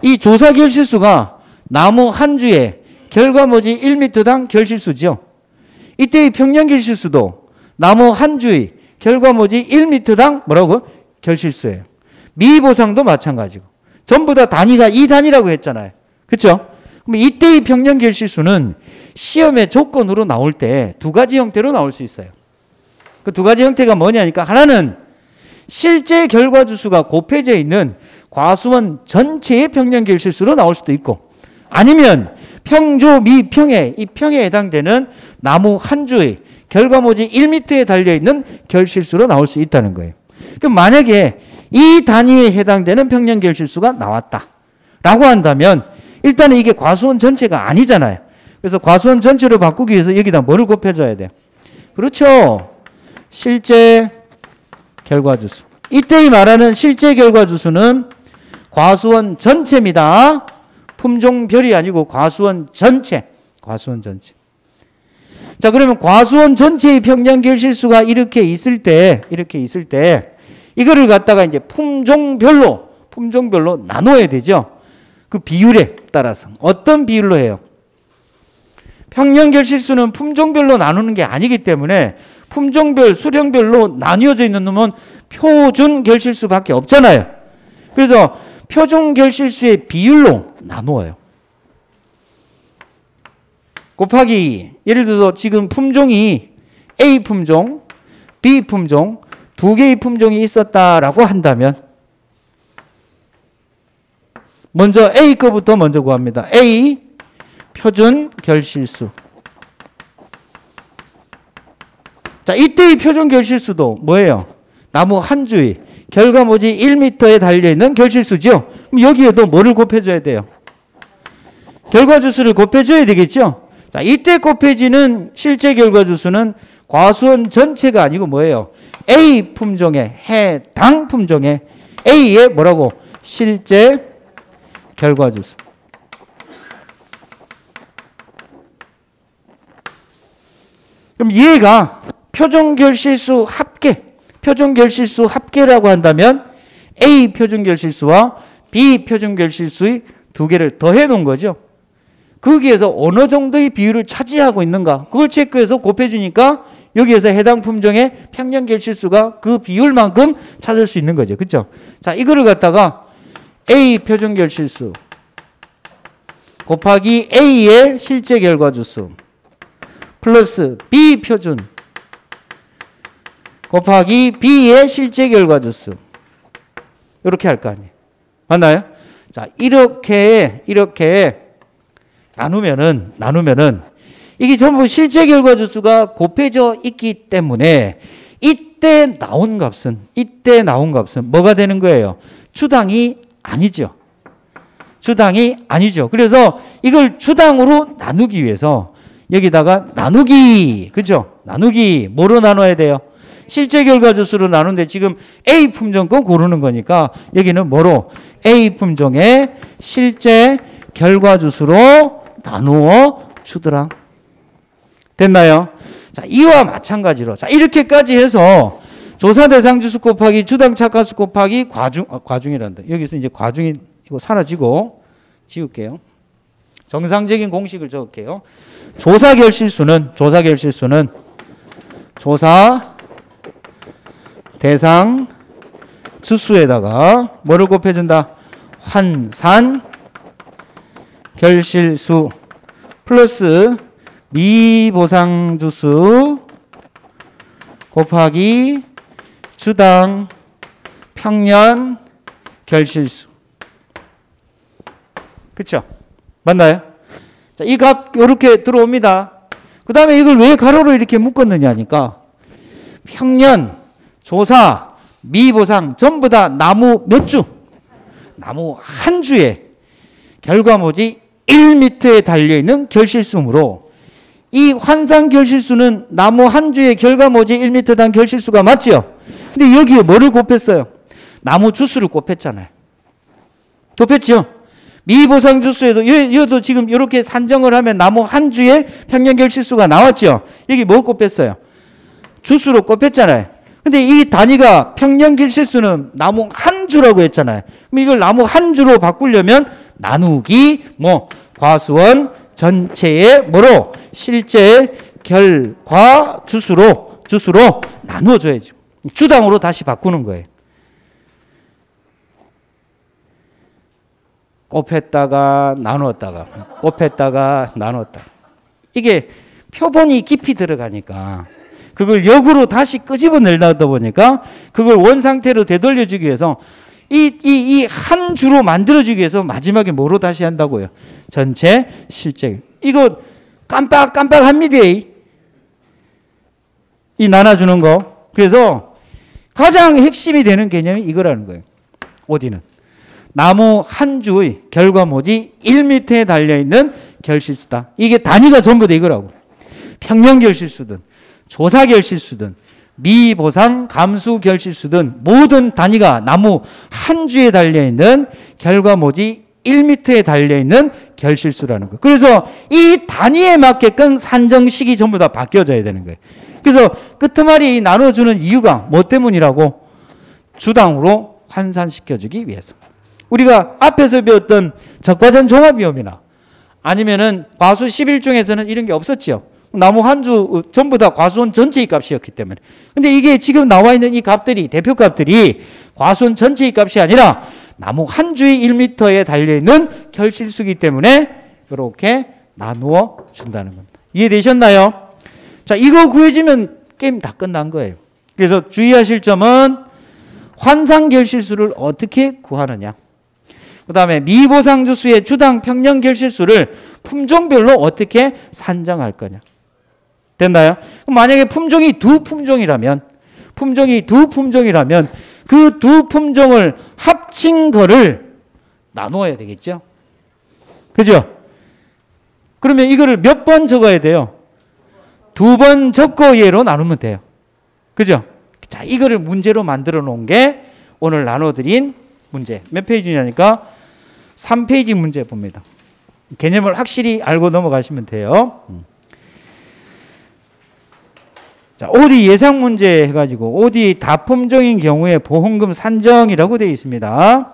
이 조사 결실수가 나무 한 주에 결과모지 1m당 결실수죠. 이때의 평년 결실수도 나무 한 주의 결과모지 1m당 뭐라고? 결실수예요. 미보상도 마찬가지고. 전부 다 단위가 이 단위라고 했잖아요. 그렇죠? 그럼 이때의 평년 결실수는 시험의 조건으로 나올 때 두 가지 형태로 나올 수 있어요. 그 두 가지 형태가 뭐냐니까 하나는 실제 결과주수가 곱해져 있는 과수원 전체의 평년 결실수로 나올 수도 있고 아니면 평조 미평해 이 평에 해당되는 나무 한 주의 결과모지 1m에 달려있는 결실수로 나올 수 있다는 거예요. 그럼 만약에 이 단위에 해당되는 평년 결실수가 나왔다 라고 한다면 일단은 이게 과수원 전체가 아니잖아요. 그래서 과수원 전체로 바꾸기 위해서 여기다 뭐를 곱해줘야 돼요? 그렇죠. 실제 결과주수. 이때 말하는 실제 결과주수는 과수원 전체입니다. 품종별이 아니고 과수원 전체. 과수원 전체. 자, 그러면 과수원 전체의 평년 결실수가 이렇게 있을 때 이거를 갖다가 이제 품종별로 나눠야 되죠. 그 비율에 따라서. 어떤 비율로 해요? 평년 결실수는 품종별로 나누는 게 아니기 때문에 품종별, 수령별로 나뉘어져 있는 놈은 표준 결실수밖에 없잖아요. 그래서 표준 결실수의 비율로 나누어요. 곱하기 예를 들어서 지금 품종이 A 품종, B 품종 두 개의 품종이 있었다라고 한다면 먼저 A 거부터 먼저 구합니다. A 표준 결실수. 자, 이때의 표준 결실수도 뭐예요? 나무 한 주의 결과모지 1m에 달려있는 결실수죠. 그럼 여기에도 뭐를 곱해줘야 돼요? 결과주수를 곱해줘야 되겠죠. 자, 이때 곱해지는 실제 결과주수는 과수원 전체가 아니고 뭐예요? A 품종에 해당 품종에 A의 뭐라고? 실제 결과주수. 그럼 얘가 표준결실수 합계라고 한다면 A 표준결실수와 B 표준결실수의 두 개를 더해 놓은 거죠. 거기에서 어느 정도의 비율을 차지하고 있는가 그걸 체크해서 곱해주니까 여기에서 해당 품종의 평년결실수가 그 비율만큼 찾을 수 있는 거죠. 그렇죠? 자, 이거를 갖다가 A 표준결실수 곱하기 A의 실제 결과주수 플러스 B 표준 곱하기 B의 실제 결과주수 이렇게 할 거 아니에요. 맞나요? 자, 이렇게 나누면은 이게 전부 실제 결과주수가 곱해져 있기 때문에 이때 나온 값은 뭐가 되는 거예요? 주당이 아니죠. 그래서 이걸 주당으로 나누기 위해서 여기다가 나누기, 그죠? 나누기 뭐로 나눠야 돼요? 실제 결과주수로 나누는데 지금 A 품종 건 고르는 거니까 여기는 뭐로? A 품종의 실제 결과주수로 나누어 주더라. 됐나요? 자, 이와 마찬가지로 자, 이렇게까지 해서 조사 대상 주수 곱하기 주당 착화수 곱하기 과중이란다. 여기서 이제 과중이 이거 사라지고 지울게요. 정상적인 공식을 적을게요. 조사 결실수는 조사 대상 주수에다가 뭐를 곱해준다? 환산 결실수 플러스 미보상 주수 곱하기 주당 평년 결실수. 그쵸? 맞나요? 자, 이 값 이렇게 들어옵니다. 그 다음에 이걸 왜 가로로 이렇게 묶었느냐니까 평년, 조사, 미보상 전부 다 나무 몇 주? 나무 한 주에 결과모지 1m에 달려있는 결실수므로 이 환산 결실수는 나무 한 주에 결과모지 1m당 결실수가 맞지요? 근데 여기에 뭐를 곱했어요? 나무 주수를 곱했잖아요. 곱했죠? 미보상 주수에도 이것도 지금 이렇게 산정을 하면 나무 한 주에 평년 결실수가 나왔죠? 여기 뭐 곱했어요? 주수로 곱했잖아요. 근데 이 단위가 평년 결실수는 나무 한 주라고 했잖아요. 그럼 이걸 나무 한 주로 바꾸려면 나누기 과수원 전체의 뭐로? 실제 결과 주수로 나누어줘야죠. 주당으로 다시 바꾸는 거예요. 곱했다가 나누었다가 곱했다가 나누었다. 이게 표본이 깊이 들어가니까 그걸 역으로 다시 끄집어내려다 보니까 그걸 원상태로 되돌려주기 위해서 이 한 주로 만들어주기 위해서 마지막에 뭐로 다시 한다고요? 전체 실제. 이거 깜빡합니다. 이 나눠주는 거. 그래서 가장 핵심이 되는 개념이 이거라는 거예요. 어디는? 나무 한 주의 결과모지 1m에 달려있는 결실수다. 이게 단위가 전부 다 이거라고. 평년 결실수든 조사 결실수든 미보상 감수 결실수든 모든 단위가 나무 한 주에 달려있는 결과모지 1m에 달려있는 결실수라는 거예요. 그래서 이 단위에 맞게끔 산정식이 전부 다 바뀌어져야 되는 거예요. 그래서 끄트머리 나눠주는 이유가 뭐 때문이라고? 주당으로 환산시켜주기 위해서. 우리가 앞에서 배웠던 적과전 종합위험이나 아니면은 과수 11종에서는 이런 게 없었지요. 나무 한 주 전부 다 과수원 전체의 값이었기 때문에. 근데 이게 지금 나와 있는 이 값들이, 대표값들이 과수원 전체의 값이 아니라 나무 한 주의 1m에 달려있는 결실수이기 때문에 이렇게 나누어 준다는 겁니다. 이해되셨나요? 자, 이거 구해지면 게임 다 끝난 거예요. 그래서 주의하실 점은 환산 결실수를 어떻게 구하느냐. 그 다음에 미보상 주수의 주당 평년 결실수를 품종별로 어떻게 산정할 거냐. 됐나요? 만약에 품종이 두 품종이라면 그 두 품종을 합친 거를 나누어야 되겠죠? 그죠? 그러면 이거를 몇 번 적어야 돼요? 2번 적고 얘로 나누면 돼요. 그죠? 자, 이거를 문제로 만들어 놓은 게 오늘 나눠드린 문제. 몇 페이지냐니까 3페이지 문제 봅니다. 개념을 확실히 알고 넘어가시면 돼요. 자, OD 예상 문제 해가지고 OD 다품종인 경우에 보험금 산정이라고 되어 있습니다.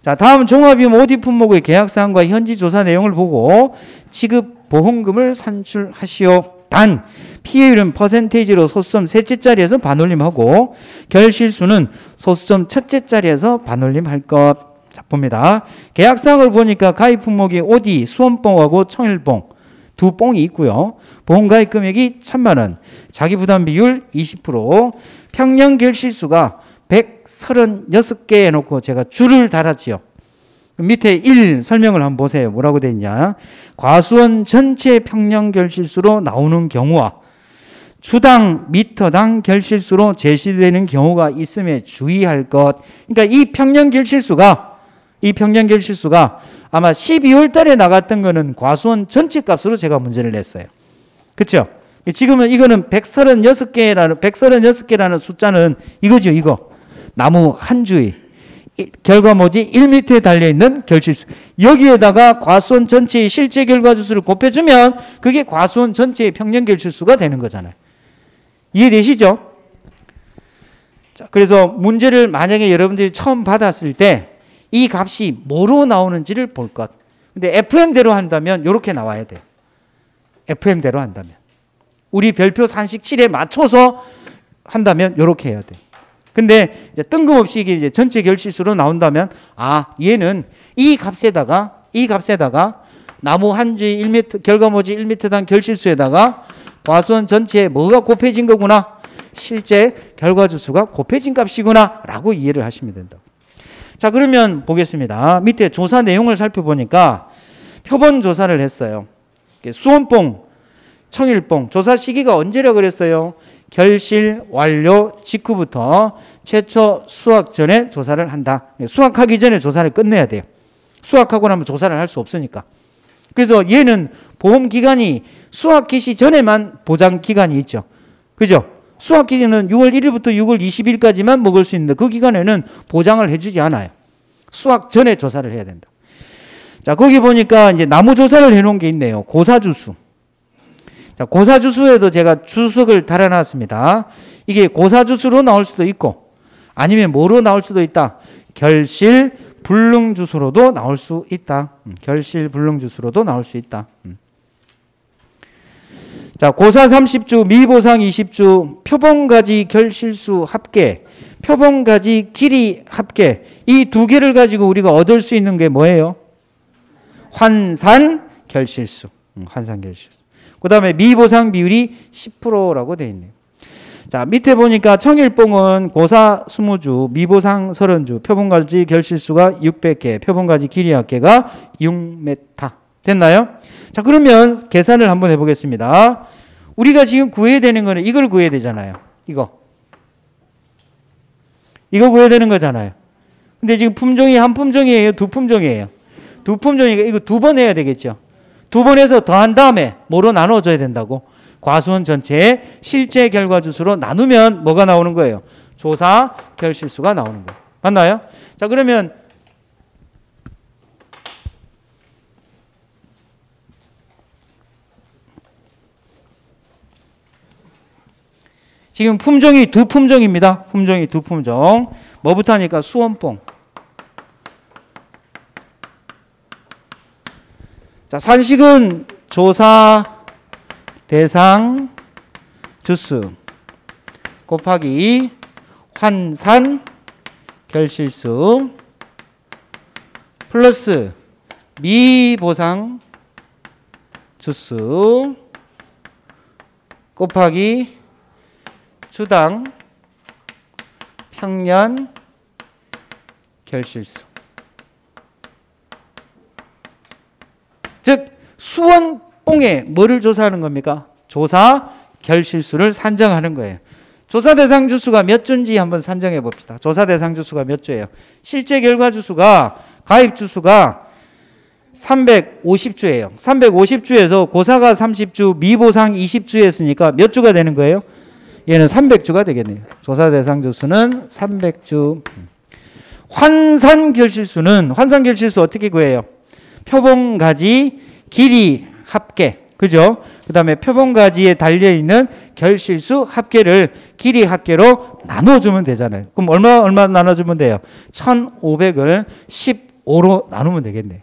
자, 다음 종합비용 OD 품목의 계약사항과 현지 조사 내용을 보고 지급 보험금을 산출하시오. 단 피해율은 퍼센테이지로 소수점 셋째 자리에서 반올림하고 결실수는 소수점 첫째 자리에서 반올림할 것. 자, 봅니다. 계약사항을 보니까 가입 품목이 OD, 수원뽕하고 청일뽕 두 뽕이 있고요. 보험 가입 금액이 1,000만 원, 자기 부담 비율 20%, 평년 결실수가 136개 해놓고 제가 줄을 달았지요. 밑에 1 설명을 한번 보세요. 뭐라고 되어 있냐. 과수원 전체 평년 결실수로 나오는 경우와 주당 미터당 결실수로 제시되는 경우가 있음에 주의할 것. 그러니까 이 평년 결실수가 아마 12월 달에 나갔던 거는 과수원 전체 값으로 제가 문제를 냈어요. 그렇죠? 지금은 이거는 136개라는 숫자는 이거죠, 이거. 나무 한 주의 결과모지 1m에 달려있는 결실수. 여기에다가 과수원 전체의 실제 결과주수를 곱해주면 그게 과수원 전체의 평년 결실수가 되는 거잖아요. 이해되시죠? 자, 그래서 문제를 만약에 여러분들이 처음 받았을 때 이 값이 뭐로 나오는지를 볼 것. 근데 FM대로 한다면 이렇게 나와야 돼요. FM대로 한다면. 우리 별표 산식 7에 맞춰서 한다면 이렇게 해야 돼요. 근데 이제 뜬금없이 이게 이제 전체 결실수로 나온다면 얘는 이 값에다가 나무 한 주의 1m 결과모지 1m당 결실수에다가 과수원 전체에 뭐가 곱해진 거구나. 실제 결과주수가 곱해진 값이구나 라고 이해를 하시면 된다. 자, 그러면 보겠습니다. 밑에 조사 내용을 살펴보니까 표본 조사를 했어요. 수원봉, 청일봉 조사 시기가 언제라고 그랬어요? 결실 완료 직후부터 최초 수확 전에 조사를 한다. 수확하기 전에 조사를 끝내야 돼요. 수확하고 나면 조사를 할 수 없으니까. 그래서 얘는 보험 기간이 수확 개시 전에만 보장 기간이 있죠. 그죠? 수확 기간은 6월 1일부터 6월 20일까지만 먹을 수 있는데 그 기간에는 보장을 해주지 않아요. 수확 전에 조사를 해야 된다. 자, 거기 보니까 이제 나무 조사를 해놓은 게 있네요. 고사주수. 자, 고사주수에도 제가 주석을 달아놨습니다. 이게 고사주수로 나올 수도 있고 아니면 뭐로 나올 수도 있다. 결실 불능주수로도 나올 수 있다. 결실 불능주수로도 나올 수 있다. 자, 고사 30주, 미보상 20주, 표본가지 결실수 합계, 표본가지 길이 합계 이 두 개를 가지고 우리가 얻을 수 있는 게 뭐예요? 환산 결실수. 환산 결실수. 그 다음에 미보상 비율이 10%라고 되어 있네요. 자, 밑에 보니까 청일봉은 고사 20주, 미보상 30주, 표본가지 결실수가 600개, 표본가지 길이 합계가 6m. 됐나요? 자, 그러면 계산을 한번 해보겠습니다. 우리가 지금 구해야 되는 거는 이걸 구해야 되잖아요. 이거 구해야 되는 거잖아요. 근데 지금 품종이 한 품종이에요? 두 품종이에요? 두 품종이니까 이거 두 번 해야 되겠죠. 두 번 해서 더한 다음에 뭐로 나눠줘야 된다고? 과수원 전체의 실제 결과주수로 나누면 뭐가 나오는 거예요? 조사 결실수가 나오는 거예요. 맞나요? 자, 그러면 지금 품종이 두 품종입니다. 품종이 두 품종. 뭐부터 하니까 수원봉. 자, 산식은 조사 대상 주수 곱하기 환산 결실수 플러스 미보상 주수 곱하기 주당 평년 결실수. 즉 수원봉에 뭐를 조사하는 겁니까? 조사 결실수를 산정하는 거예요. 조사 대상 주수가 몇 주인지 한번 산정해 봅시다. 조사 대상 주수가 몇 주예요? 실제 결과 주수가 가입 주수가 350주예요. 350주에서 고사가 30주, 미보상 20주였으니까 몇 주가 되는 거예요? 얘는 300주가 되겠네요. 조사 대상 주수는 300주. 환산 결실수는 환산 결실수 어떻게 구해요? 표본가지 길이 합계. 그죠? 그 다음에 표본가지에 달려있는 결실수 합계를 길이 합계로 나눠주면 되잖아요. 그럼 얼마 나눠주면 돼요? 1500을 15로 나누면 되겠네요.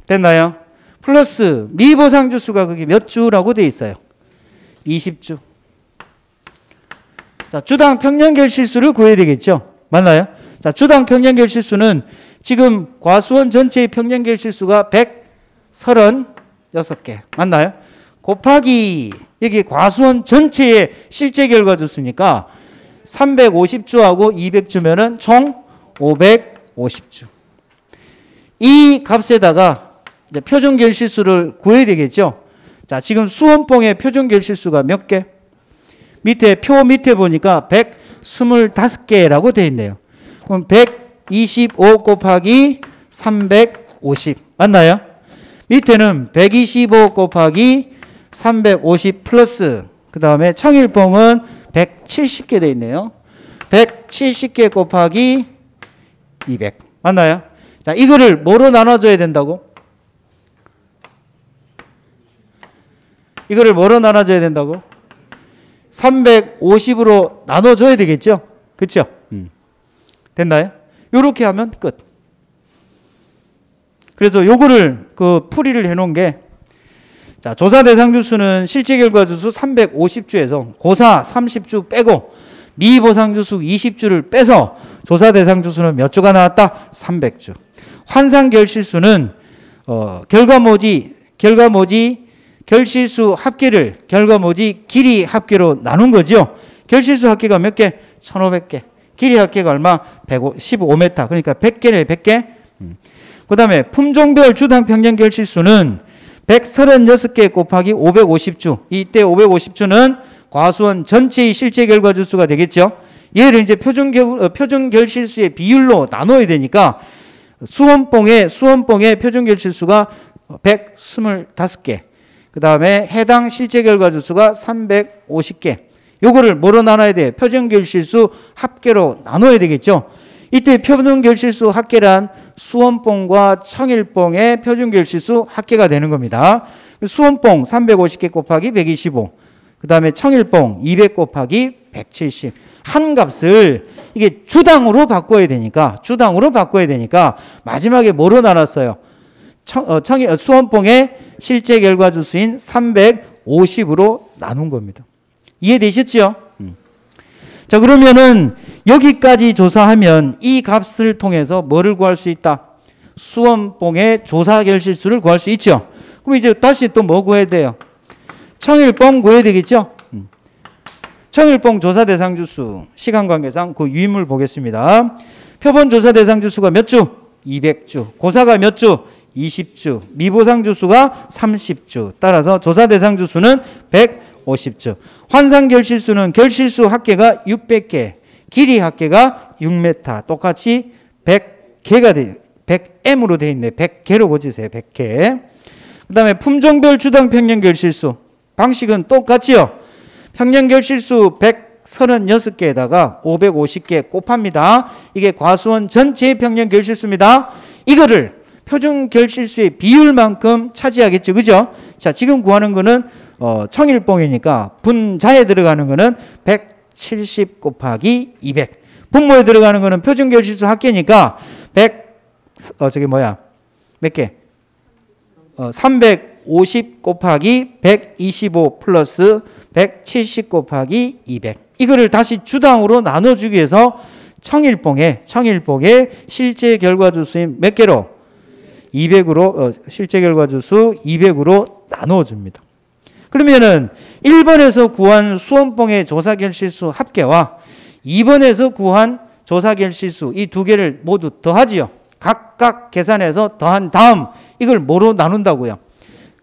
됐나요? 플러스 미보상 주수가 그게 몇 주라고 되어 있어요? 20주. 자, 주당 평년 결실수를 구해야 되겠죠? 맞나요? 자, 주당 평년 결실수는 지금 과수원 전체의 평년 결실수가 136개. 맞나요? 곱하기 여기 과수원 전체의 실제 결과 주수니까 350주하고 200주면은 총 550주. 이 값에다가 이제 표준 결실수를 구해야 되겠죠? 자, 지금 수원봉의 표준 결실수가 몇 개? 밑에 표 밑에 보니까 125개라고 되어 있네요. 그럼 125 곱하기 350 맞나요? 밑에는 125 곱하기 350 플러스 그 다음에 청일봉은 170개 되어 있네요. 170개 곱하기 200 맞나요? 자, 이거를 뭐로 나눠줘야 된다고? 이거를 뭐로 나눠줘야 된다고? 350으로 나눠줘야 되겠죠? 그렇죠? 됐나요? 요렇게 하면 끝. 그래서 요거를 그 풀이를 해놓은 게 자, 조사 대상 주수는 실제 결과 주수 350주에서 고사 30주 빼고 미보상 주수 20주를 빼서 조사 대상 주수는 몇 주가 나왔다? 300주. 환산 결실수는 결과모지 결실수 합계를 결과모지 길이 합계로 나눈 거죠. 결실수 합계가 몇 개? 1500개. 길이 합계가 얼마? 15m. 그러니까 100개네, 100개. 그 다음에 품종별 주당 평년 결실수는 136개 곱하기 550주. 이때 550주는 과수원 전체의 실제 결과 주수가 되겠죠. 얘를 이제 표준 결실수의 비율로 나눠야 되니까 수원봉의 표준 결실수가 125개. 그 다음에 해당 실제 결과 주수가 350개. 요거를 뭐로 나눠야 돼? 표준 결실수 합계로 나눠야 되겠죠. 이때 표준 결실수 합계란 수원봉과 청일봉의 표준 결실수 합계가 되는 겁니다. 수원봉 350개 곱하기 125. 그 다음에 청일봉 200 곱하기 170. 한 값을 이게 주당으로 바꿔야 되니까 마지막에 뭐로 나눴어요? 수원봉의 실제 결과 주수인 350으로 나눈 겁니다. 이해되셨죠? 자, 그러면은 여기까지 조사하면 이 값을 통해서 뭐를 구할 수 있다? 수원봉의 조사 결실수를 구할 수 있죠. 그럼 이제 다시 또 뭐 구해야 돼요? 청일봉 구해야 되겠죠? 청일봉 조사 대상 주수, 시간 관계상 그 유인물 보겠습니다. 표본 조사 대상 주수가 몇 주? 200주. 고사가 몇 주? 20주. 미보상 주수가 30주. 따라서 조사 대상 주수는 150주. 환상 결실수는 결실수 합계가 600개. 길이 합계가 6m. 똑같이 100개가 돼. 100m으로 돼 있네. 100개로 고치세요. 100개. 그 다음에 품종별 주당 평년 결실수. 방식은 똑같지요. 평년 결실수 136개에다가 550개 곱합니다. 이게 과수원 전체의 평년 결실수입니다. 이거를 표준 결실수의 비율만큼 차지하겠죠. 그죠? 자, 지금 구하는 거는 청일봉이니까 분자에 들어가는 거는 170 곱하기 200. 분모에 들어가는 거는 표준 결실수 합계니까 몇 개? 350 곱하기 125 플러스 170 곱하기 200. 이거를 다시 주당으로 나눠주기 위해서 청일봉의 실제 결과 주수인 몇 개로? 200으로 실제 결과 주수 200으로 나눠줍니다. 그러면은 1번에서 구한 수원봉의 조사 결실수 합계와 2번에서 구한 조사 결실수 이 두 개를 모두 더하지요. 각각 계산해서 더한 다음 이걸 뭐로 나눈다고요?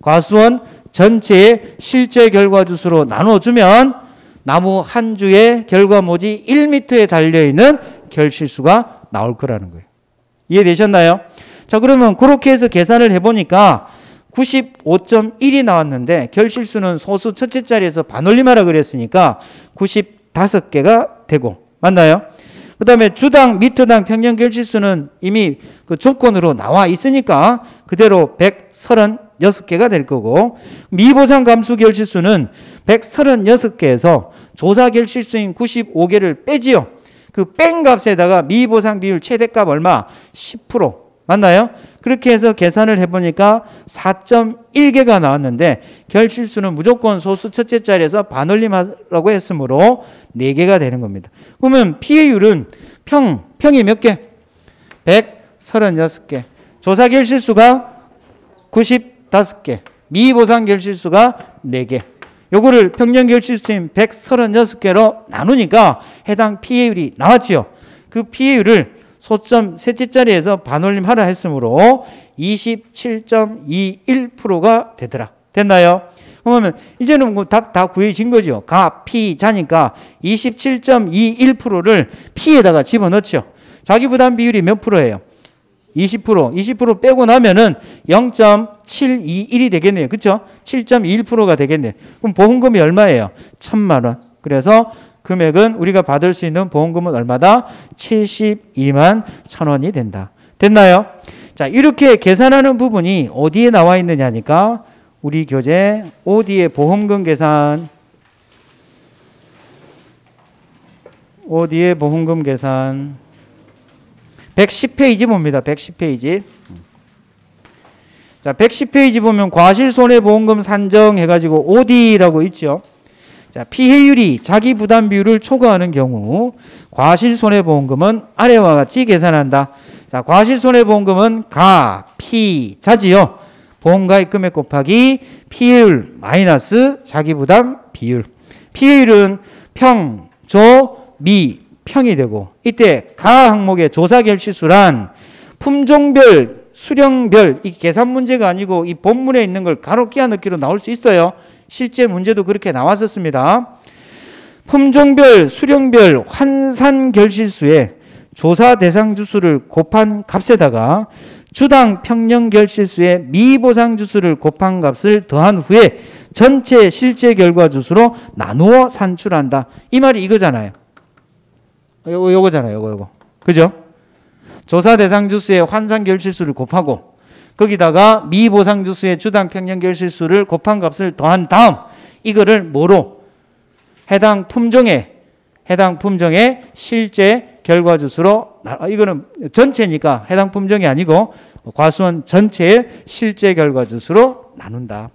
과수원 전체의 실제 결과 주수로 나눠주면 나무 한 주의 결과모지 1m에 달려있는 결실수가 나올 거라는 거예요. 이해되셨나요? 자, 그러면 그렇게 해서 계산을 해보니까 95.1이 나왔는데 결실수는 소수 첫째 자리에서 반올림하라 그랬으니까 95개가 되고 맞나요? 그 다음에 주당, 미터당 평년 결실수는 이미 그 조건으로 나와 있으니까 그대로 136개가 될 거고 미보상 감수 결실수는 136개에서 조사 결실수인 95개를 빼지요. 그 뺀 값에다가 미보상 비율 최대값 얼마? 10%. 맞나요? 그렇게 해서 계산을 해보니까 4.1개가 나왔는데 결실수는 무조건 소수 첫째 자리에서 반올림하라고 했으므로 4개가 되는 겁니다. 그러면 피해율은 평이 몇 개? 136개. 조사 결실수가 95개. 미보상 결실수가 4개. 요거를 평년 결실수인 136개로 나누니까 해당 피해율이 나왔지요. 그 피해율을 소점 셋째 자리에서 반올림하라 했으므로 27.21%가 되더라. 됐나요? 그러면 이제는 뭐 답 다 구해진 거죠. 가, 피, 자니까 27.21%를 피에다가 집어넣죠. 자기 부담 비율이 몇 프로예요? 20%. 20% 빼고 나면은 0.721이 되겠네요. 그렇죠? 7.21%가 되겠네요. 그럼 보험금이 얼마예요? 1,000만 원. 그래서 금액은 우리가 받을 수 있는 보험금은 얼마다? 72만 1,000원이 된다. 됐나요? 자, 이렇게 계산하는 부분이 어디에 나와 있느냐니까 우리 교재 OD의 보험금 계산. OD의 보험금 계산 110페이지 봅니다. 110페이지. 자, 110페이지 보면 과실손해보험금 산정해가지고 OD라고 있죠. 자, 피해율이 자기 부담 비율을 초과하는 경우 과실손해보험금은 아래와 같이 계산한다. 자, 과실손해보험금은 가, 피, 자지요. 보험가입 금액 곱하기 피해율 마이너스 자기부담 비율. 피해율은 평, 조, 미, 평이 되고 이때 가 항목의 조사 결실수란 품종별, 수령별 이 계산 문제가 아니고 이 본문에 있는 걸 가로 끼워 넣기로 나올 수 있어요. 실제 문제도 그렇게 나왔었습니다. 품종별, 수령별 환산 결실수에 조사 대상 주수를 곱한 값에다가 주당 평년 결실수의 미보상 주수를 곱한 값을 더한 후에 전체 실제 결과 주수로 나누어 산출한다. 이 말이 이거잖아요. 요거잖아요. 요거. 그죠? 조사 대상 주수의 환산 결실수를 곱하고 거기다가 미보상 주수의 주당 평년 결실수를 곱한 값을 더한 다음 이거를 뭐로? 해당 품종의 실제 결과 주수로, 이거는 전체니까 해당 품종이 아니고 과수원 전체의 실제 결과 주수로 나눈다.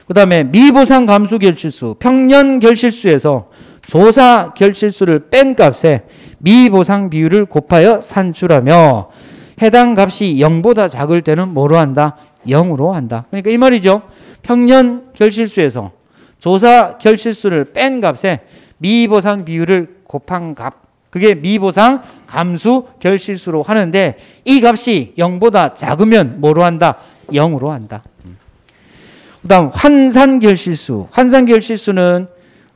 그 다음에 미보상 감수 결실수, 평년 결실수에서 조사 결실수를 뺀 값에 미보상 비율을 곱하여 산출하며 해당 값이 0보다 작을 때는 뭐로 한다? 0으로 한다. 그러니까 이 말이죠. 평년 결실수에서 조사 결실수를 뺀 값에 미보상 비율을 곱한 값, 그게 미보상 감수 결실수로 하는데 이 값이 0보다 작으면 뭐로 한다? 0으로 한다. 그 다음 환산 결실수. 환산 결실수는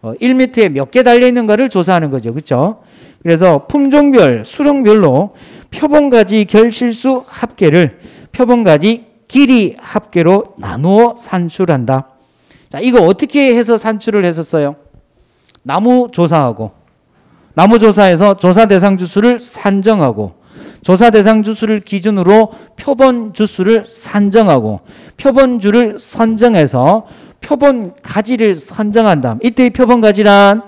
1m에 몇 개 달려있는가를 조사하는 거죠. 그렇죠? 그래서 품종별, 수령별로 표본가지 결실수 합계를 표본가지 길이 합계로 나누어 산출한다. 자, 이거 어떻게 해서 산출을 했었어요? 나무 조사하고, 나무 조사에서 조사 대상 주수를 산정하고, 조사 대상 주수를 기준으로 표본 주수를 산정하고, 표본주를 선정해서 표본 가지를 선정한 다음, 이때의 표본 가지란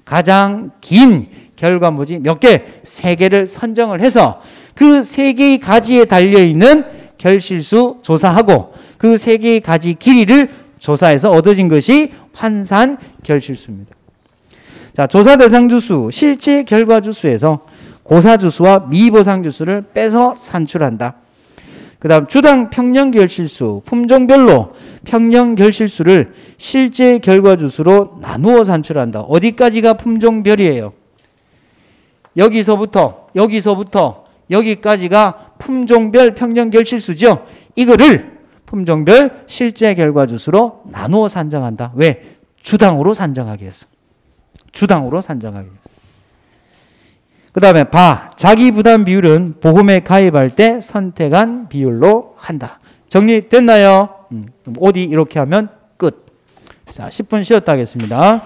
가장 긴 결과물이 몇 개? 3개를 선정을 해서 그 3개의 가지에 달려있는 결실수 조사하고 그 3개의 가지 길이를 조사해서 얻어진 것이 환산 결실수입니다. 자, 조사 대상 주수, 실제 결과 주수에서 고사 주수와 미보상 주수를 빼서 산출한다. 그 다음 주당 평년 결실수, 품종별로 평년 결실수를 실제 결과 주수로 나누어 산출한다. 어디까지가 품종별이에요? 여기서부터 여기까지가 품종별 평년 결실수죠. 이거를 품종별 실제 결과 주수로 나누어 산정한다. 왜? 주당으로 산정하기 위해서. 주당으로 산정하기 위해서. 그 다음에 자기 부담 비율은 보험에 가입할 때 선택한 비율로 한다. 정리됐나요? 어디 이렇게 하면 끝. 자, 10분 쉬었다 하겠습니다.